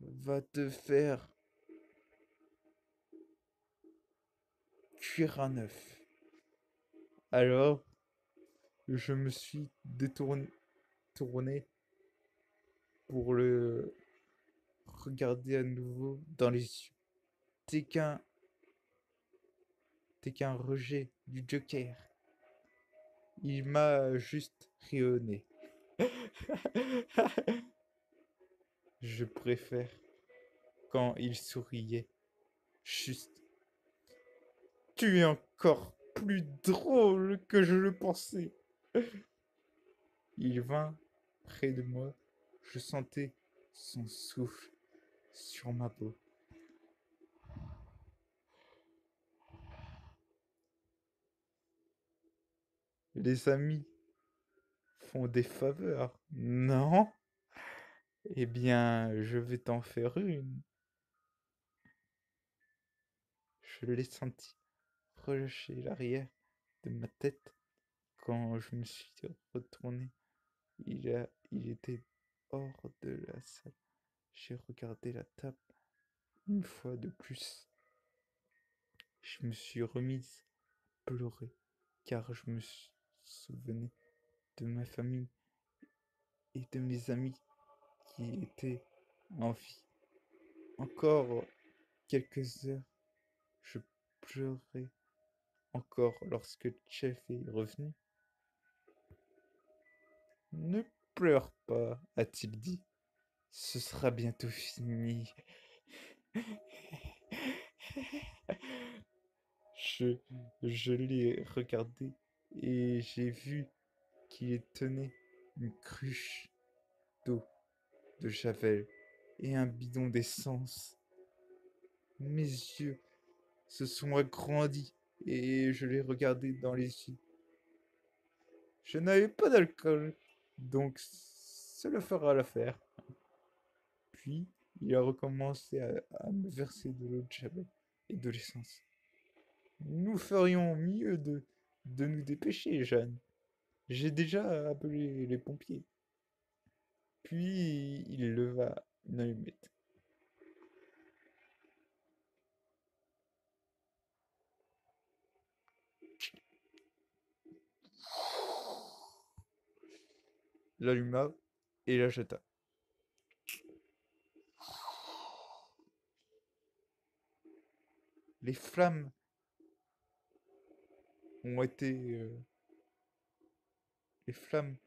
va te faire cuire un œuf. Alors, je me suis tourné pour le regarder à nouveau dans les yeux. T'es qu'un n'était qu'un rejet du Joker. Il m'a juste ri au nez. Je préfère quand il souriait. Juste. Tu es encore plus drôle que je le pensais. Il vint près de moi. Je sentais son souffle sur ma peau. Les amis font des faveurs, non? Eh bien, je vais t'en faire une. Je l'ai senti relâcher l'arrière de ma tête quand je me suis retourné. Il était hors de la salle. J'ai regardé la table une fois de plus. Je me suis remise à pleurer car je me souvenais de ma famille et de mes amis qui étaient en vie. Encore quelques heures, je pleurais encore lorsque Chef est revenu. Ne pleure pas, a-t-il dit. Ce sera bientôt fini. Je, je l'ai regardé et j'ai vu qu'il tenait une cruche d'eau de Javel et un bidon d'essence. Mes yeux se sont agrandis et je l'ai regardé dans les yeux. Je n'avais pas d'alcool, donc cela fera l'affaire. Puis, il a recommencé à me verser de l'eau de Javel et de l'essence. Nous ferions mieux de nous dépêcher, Jeanne. J'ai déjà appelé les pompiers. Puis, il leva une allumette. L'alluma et la jeta. Les flammes ont été... les flammes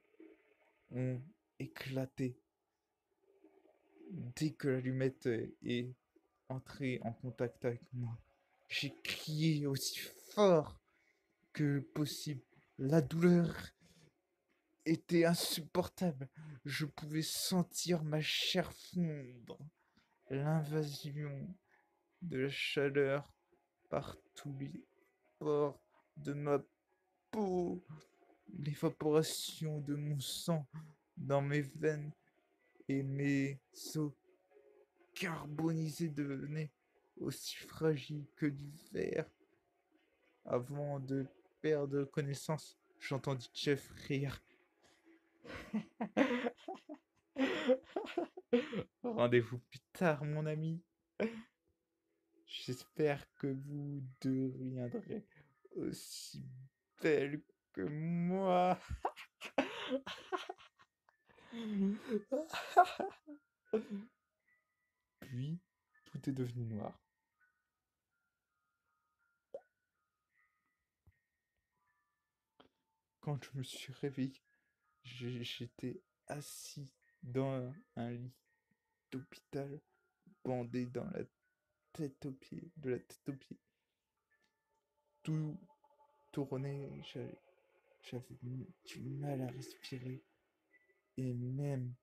ont éclaté dès que l'allumette est entrée en contact avec moi. J'ai crié aussi fort que possible. La douleur était insupportable. Je pouvais sentir ma chair fondre. L'invasion de la chaleur par tous les pores de ma peau. L'évaporation de mon sang dans mes veines et mes os carbonisés devenaient aussi fragiles que du verre. Avant de perdre connaissance, j'entendis Jeff rire. Rendez-vous plus tard, mon ami. J'espère que vous deviendrez aussi belle que moi. Puis, tout est devenu noir. Quand je me suis réveillé, j'étais assis dans un lit d'hôpital, bandé dans la tête aux pieds, de la tête aux pieds. Tout tourné, j'avais du mal à respirer et même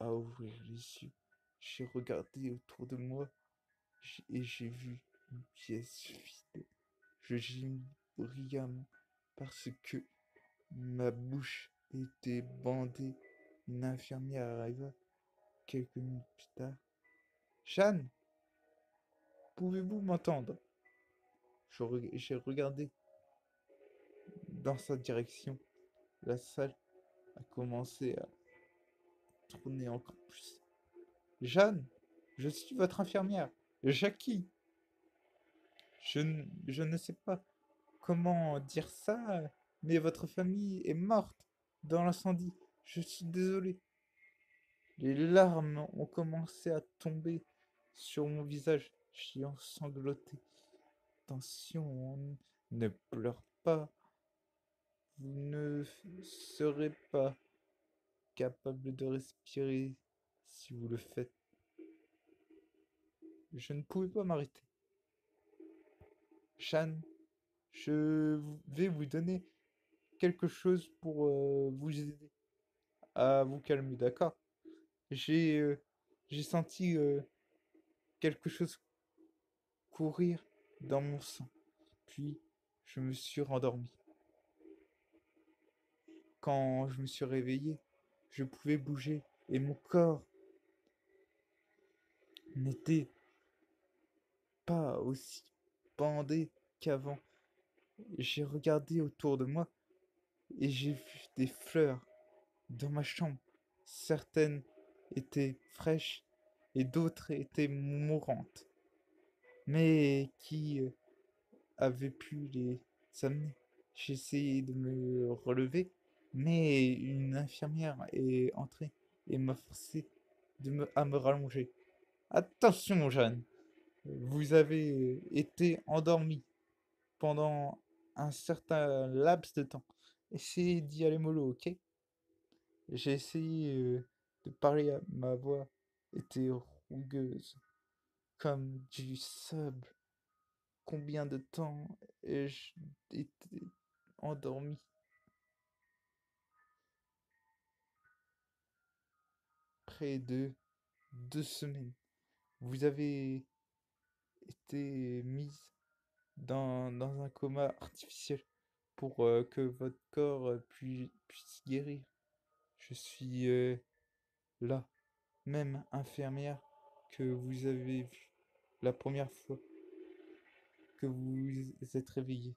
à ouvrir les yeux. J'ai regardé autour de moi et j'ai vu une pièce vide. Je gémis brillamment parce que ma bouche était bandée. Une infirmière arriva quelques minutes plus tard. Jeanne, pouvez-vous m'entendre? J'ai regardé dans sa direction. La salle a commencé à tourner encore plus. Jeanne, je suis votre infirmière. Jackie, je ne sais pas comment dire ça, mais votre famille est morte dans l'incendie. Je suis désolé. Les larmes ont commencé à tomber sur mon visage. J'ai sangloté. Tension Ne pleure pas, vous ne serez pas capable de respirer si vous le faites. Je ne pouvais pas m'arrêter. Jeanne, vais vous donner quelque chose pour vous aider à vous calmer, d'accord? J'ai j'ai senti quelque chose courir dans mon sang, puis je me suis rendormi. Quand je me suis réveillé, je pouvais bouger et mon corps n'était pas aussi bandé qu'avant. J'ai regardé autour de moi et j'ai vu des fleurs dans ma chambre. Certaines étaient fraîches et d'autres étaient mourantes. Mais qui avait pu les amener? J'ai essayé de me relever, mais une infirmière est entrée et m'a forcé à me rallonger. Attention, Jeanne, vous avez été endormi pendant un certain laps de temps. Essayez d'y aller mollo, ok? J'ai essayé de parler, ma voix était rougueuse, comme du sable. Combien de temps ai-je été endormi? Près de 2 semaines. Vous avez été mise dans un coma artificiel pour que votre corps puisse guérir. Je suis là, même infirmière que vous avez vue la première fois que vous êtes réveillé.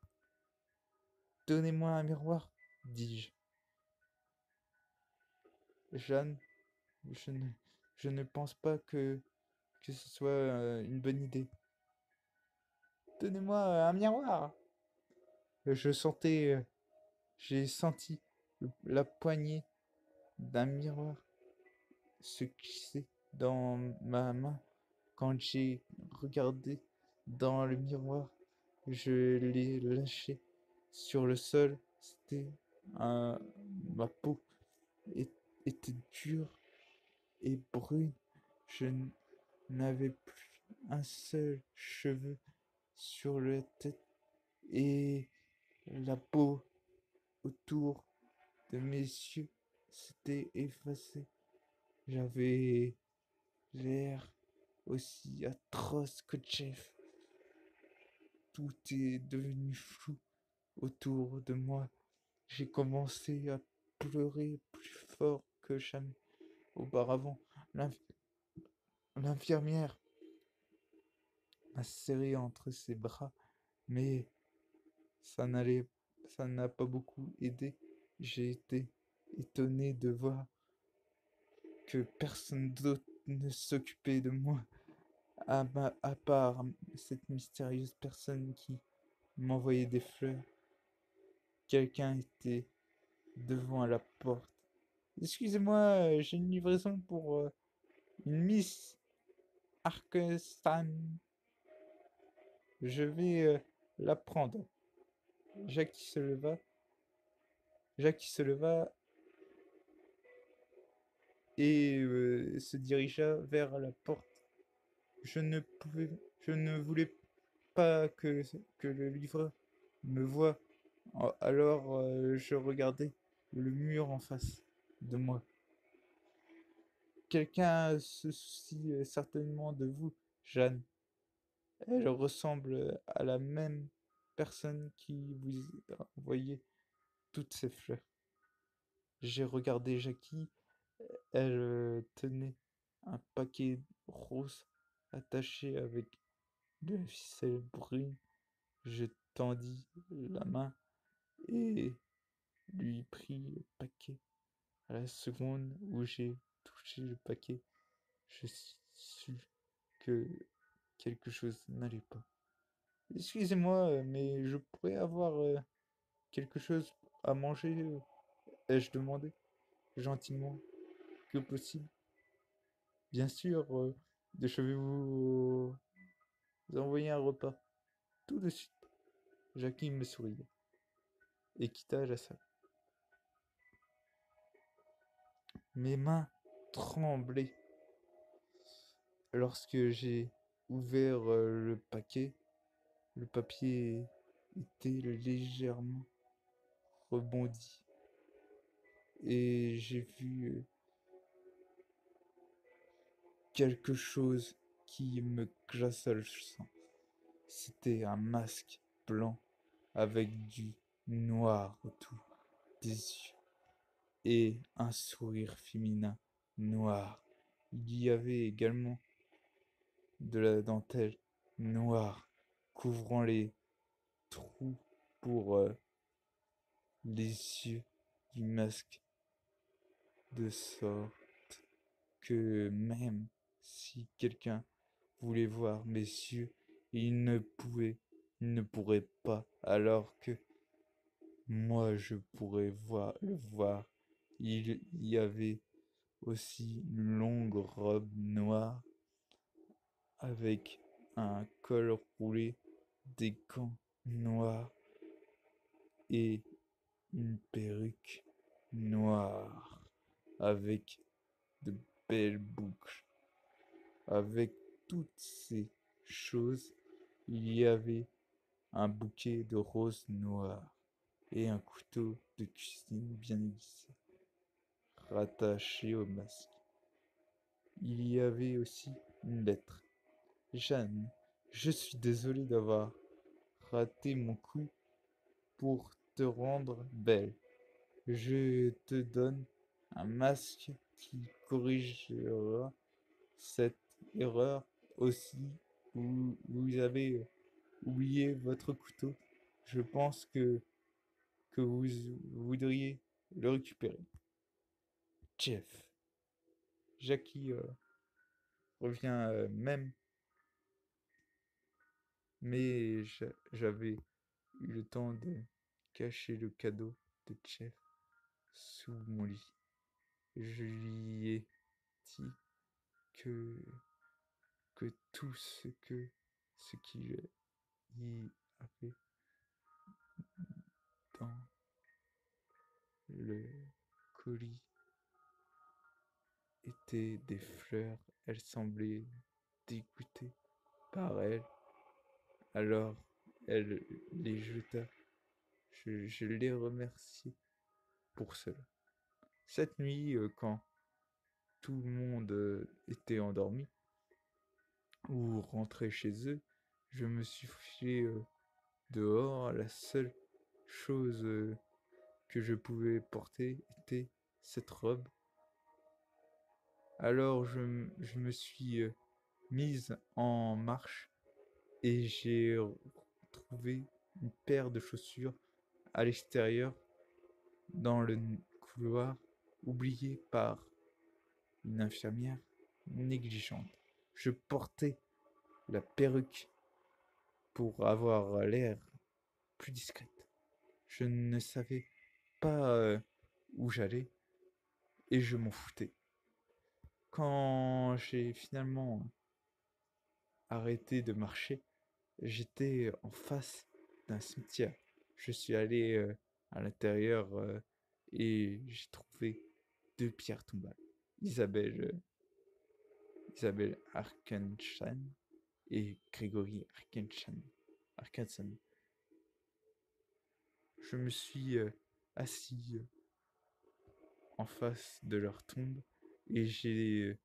Donnez-moi un miroir, dis-je. Jeanne, je ne, je ne pense pas que ce soit une bonne idée. Donnez-moi un miroir. Je sentais, j'ai senti la poignée d'un miroir se glisser dans ma main. Quand j'ai regardé dans le miroir, je l'ai lâché sur le sol. C'était un... Ma peau était dure et brune. Je n'avais plus un seul cheveu sur la tête et la peau autour de mes yeux s'était effacée. J'avais l'air aussi atroce que Jeff. Tout est devenu flou autour de moi. J'ai commencé à pleurer plus fort que jamais auparavant. L'infirmière m'a serré entre ses bras, mais ça n'allait, ça n'a pas beaucoup aidé. J'ai été étonné de voir que personne d'autre ne s'occupait de moi, à part cette mystérieuse personne qui m'envoyait des fleurs. Quelqu'un était devant la porte. Excusez-moi, j'ai une livraison pour une Miss Arkestan. Je vais la prendre. Jackie se leva. Jackie se leva et se dirigea vers la porte. Je ne pouvais, je ne voulais pas que le livreur me voie. Alors je regardais le mur en face de moi. Quelqu'un se soucie certainement de vous, Jeanne. Elle ressemble à la même personne qui vous a envoyé toutes ces fleurs. J'ai regardé Jackie, elle tenait un paquet rose attaché avec de la ficelle brune. Je tendis la main et lui pris le paquet. À la seconde où j'ai touché le paquet, je sus que quelque chose n'allait pas. Excusez-moi, mais je pourrais avoir quelque chose à manger, ai-je demandé, gentiment, que possible. Bien sûr, je vais vous envoyer un repas, tout de suite. Jackie me sourit et quitta la salle. Mes mains tremblaient lorsque j'ai ouvert le paquet. Le papier était légèrement rebondi et j'ai vu quelque chose qui me glaça le sang. C'était un masque blanc avec du noir autour des yeux et un sourire féminin noir. Il y avait également de la dentelle noire couvrant les trous pour les yeux du masque, de sorte que même si quelqu'un voulait voir mes yeux, il ne pourrait pas, alors que moi je pourrais le voir. Il y avait aussi une longue robe noire avec un col roulé, des gants noirs et une perruque noire avec de belles boucles. Avec toutes ces choses, il y avait un bouquet de roses noires et un couteau de cuisine bien aiguisé, rattaché au masque. Il y avait aussi une lettre. Jeanne, je suis désolé d'avoir raté mon coup pour te rendre belle. Je te donne un masque qui corrigera cette erreur aussi. Vous avez oublié votre couteau. Je pense que vous voudriez le récupérer. Jeff. Jackie revient même, mais j'avais eu le temps de cacher le cadeau de Jeff sous mon lit. Je lui ai dit que, que tout ce qu'il y avait dans le colis étaient des fleurs. Elle semblait dégoûtée par elle. Alors elle les jeta. Je l'ai remerciée pour cela. Cette nuit, quand tout le monde était endormi ou rentré chez eux, je me suis faufilé dehors. La seule chose que je pouvais porter était cette robe. Alors je me suis mise en marche et j'ai trouvé une paire de chaussures à l'extérieur dans le couloir, oublié par une infirmière négligente. Je portais la perruque pour avoir l'air plus discrète. Je ne savais pas où j'allais et je m'en foutais. Quand j'ai finalement arrêté de marcher, j'étais en face d'un cimetière. Je suis allé à l'intérieur et j'ai trouvé deux pierres tombales. Isabelle, Isabelle Arkanshan et Grégory Arkansan. Je me suis assis en face de leur tombe et j'ai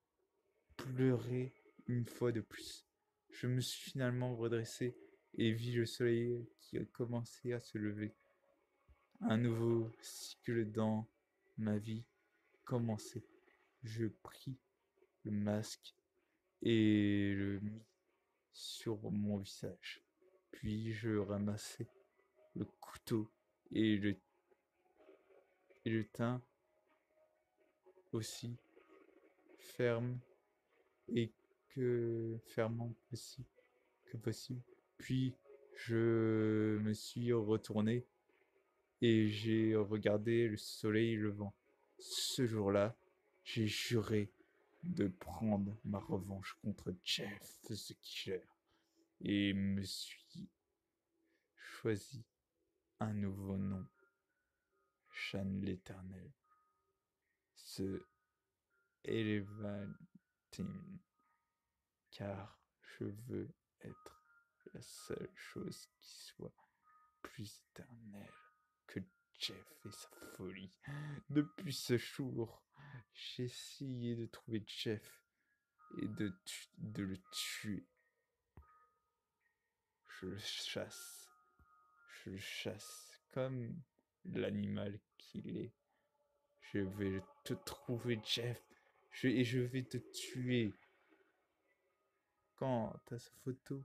pleuré une fois de plus. Je me suis finalement redressé et vis le soleil qui a commencé à se lever. Un nouveau cycle dans ma vie commençait. Je pris le masque et le mis sur mon visage. Puis je ramassai le couteau et le tint aussi ferme et que fermement que possible. Puis je me suis retourné et j'ai regardé le soleil levant. Ce jour-là, j'ai juré de prendre ma revanche contre Jeff the Killer et me suis choisi un nouveau nom, Shan l'Éternel, ce Elevatim, car je veux être la seule chose qui soit plus éternelle que Jeff et sa folie. Depuis ce jour, j'ai essayé de trouver Jeff et de le tuer. Je le chasse. Je le chasse comme l'animal qu'il est. Je vais te trouver, Jeff. Et je vais te tuer. Quand t'as cette photo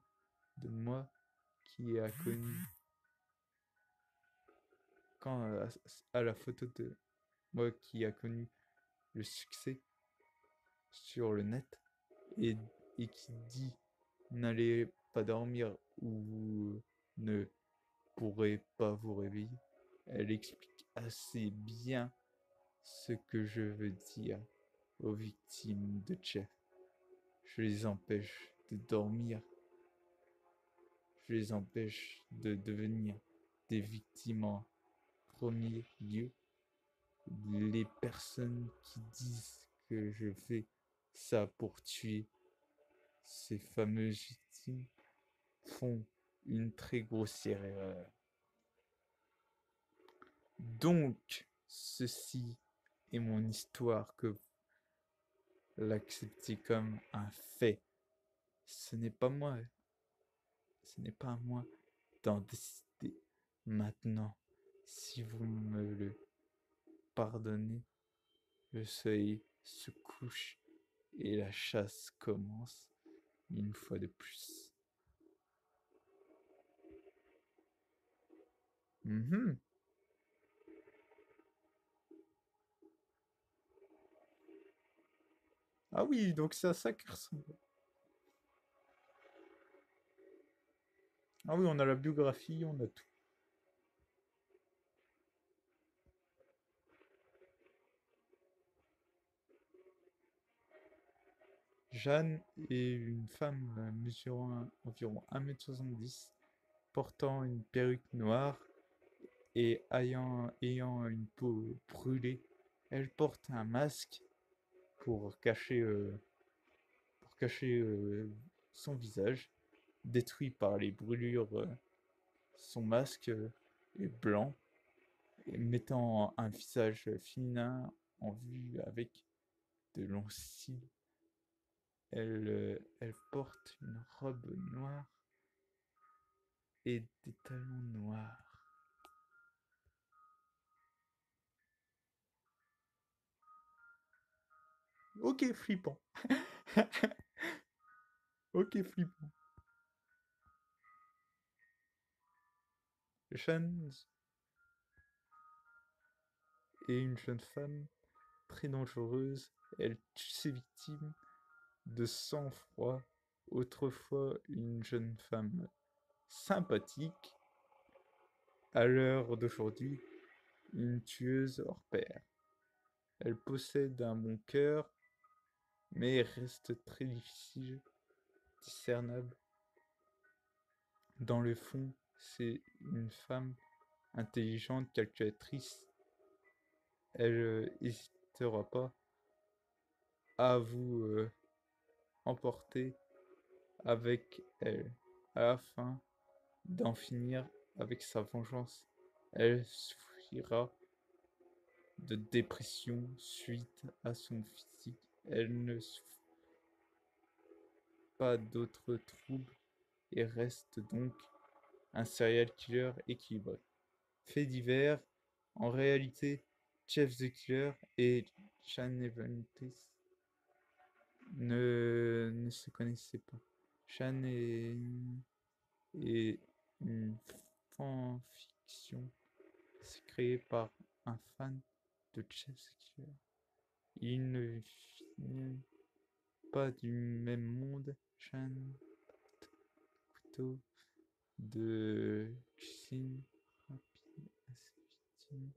de moi qui a connu... Quand à la photo de moi qui a connu le succès sur le net et, et qui dit n'allez pas dormir ou vous ne pourrez pas vous réveiller, elle explique assez bien ce que je veux dire aux victimes de Jeff. Je les empêche de dormir. Je les empêche de devenir des victimes en premier lieu. Les personnes qui disent que je fais ça pour tuer ces fameuses victimes font une très grossière erreur. Donc, ceci est mon histoire que l'accepter comme un fait. Ce n'est pas moi. Ce n'est pas à moi d'en décider maintenant. Si vous me le pardonnez, le soleil se couche et la chasse commence une fois de plus. Mhm. Ah oui, donc c'est à ça qu'il ressemble. Ah oui, on a la biographie, on a tout. Jeanne est une femme mesurant environ 1,70 m, portant une perruque noire et ayant une peau brûlée. Elle porte un masque pour cacher son visage, détruit par les brûlures. Son masque est blanc, mettant un visage féminin en vue avec de longs cils. Elle porte une robe noire et des talons noirs. Ok, flippant. Ok, flippant. Jeanne est une jeune femme très dangereuse. Elle tue ses victimes de sang-froid. Autrefois une jeune femme sympathique, à l'heure d'aujourd'hui, une tueuse hors pair. Elle possède un bon cœur, mais reste très difficile, discernable. Dans le fond, c'est une femme intelligente, calculatrice. Elle n'hésitera pas à vous emporter avec elle, à la fin d'en finir avec sa vengeance. Elle souffrira de dépression suite à son physique. Elle ne souffre pas d'autres troubles et reste donc un serial killer équilibré. Fait divers, en réalité, Jeff the Killer et Sean Eventis ne se connaissaient pas. Sean est une fanfiction créée par un fan de Jeff the Killer. Ils ne viennent pas du même monde. Sean plutôt de cuisine rapide à ses victimes.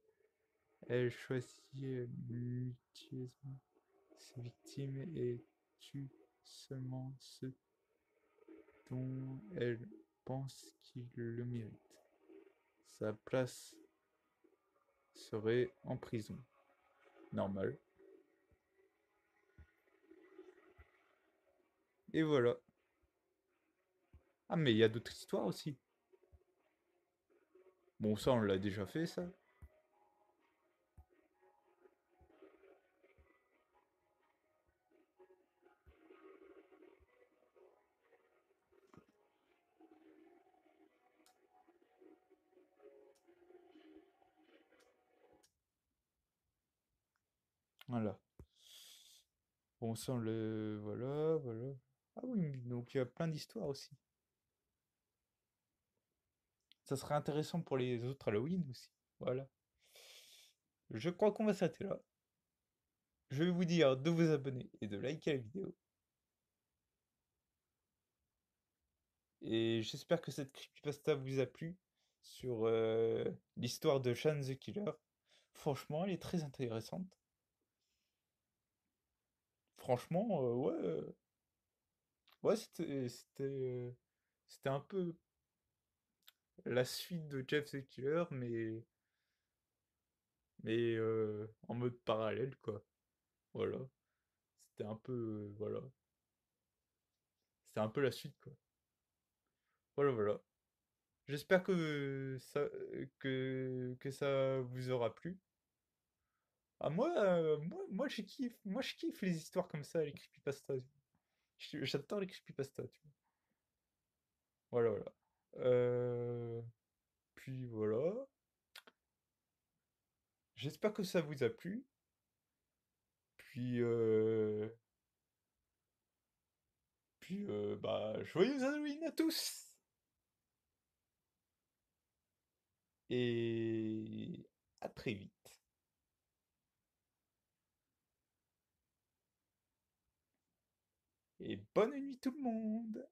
Elle choisit mutueusement ses victimes et tue seulement ceux dont elle pense qu'ils le méritent. sa place serait en prison. Normal. Et voilà. Ah, mais il y a d'autres histoires aussi. Bon, ça, on l'a déjà fait, ça. Voilà. Bon, ça, on le... Voilà, voilà. Ah oui, donc il y a plein d'histoires aussi. Ça serait intéressant pour les autres Halloween aussi. Voilà. Je crois qu'on va s'arrêter là. Je vais vous dire de vous abonner et de liker la vidéo. Et j'espère que cette creepypasta vous a plu sur l'histoire de Shan the Killer. Franchement, elle est très intéressante. Franchement, ouais, c'était un peu la suite de Jeff the Killer, mais en mode parallèle, quoi. Voilà. C'était un peu, voilà. C'était un peu la suite, quoi. Voilà, voilà. J'espère que ça vous aura plu. Ah, moi, je kiffe les histoires comme ça, les creepypastas. J'adore les creepypastas, tu vois. Voilà, voilà. Puis voilà. J'espère que ça vous a plu. Puis, bah, joyeux Halloween à tous! Et à très vite. Et bonne nuit tout le monde!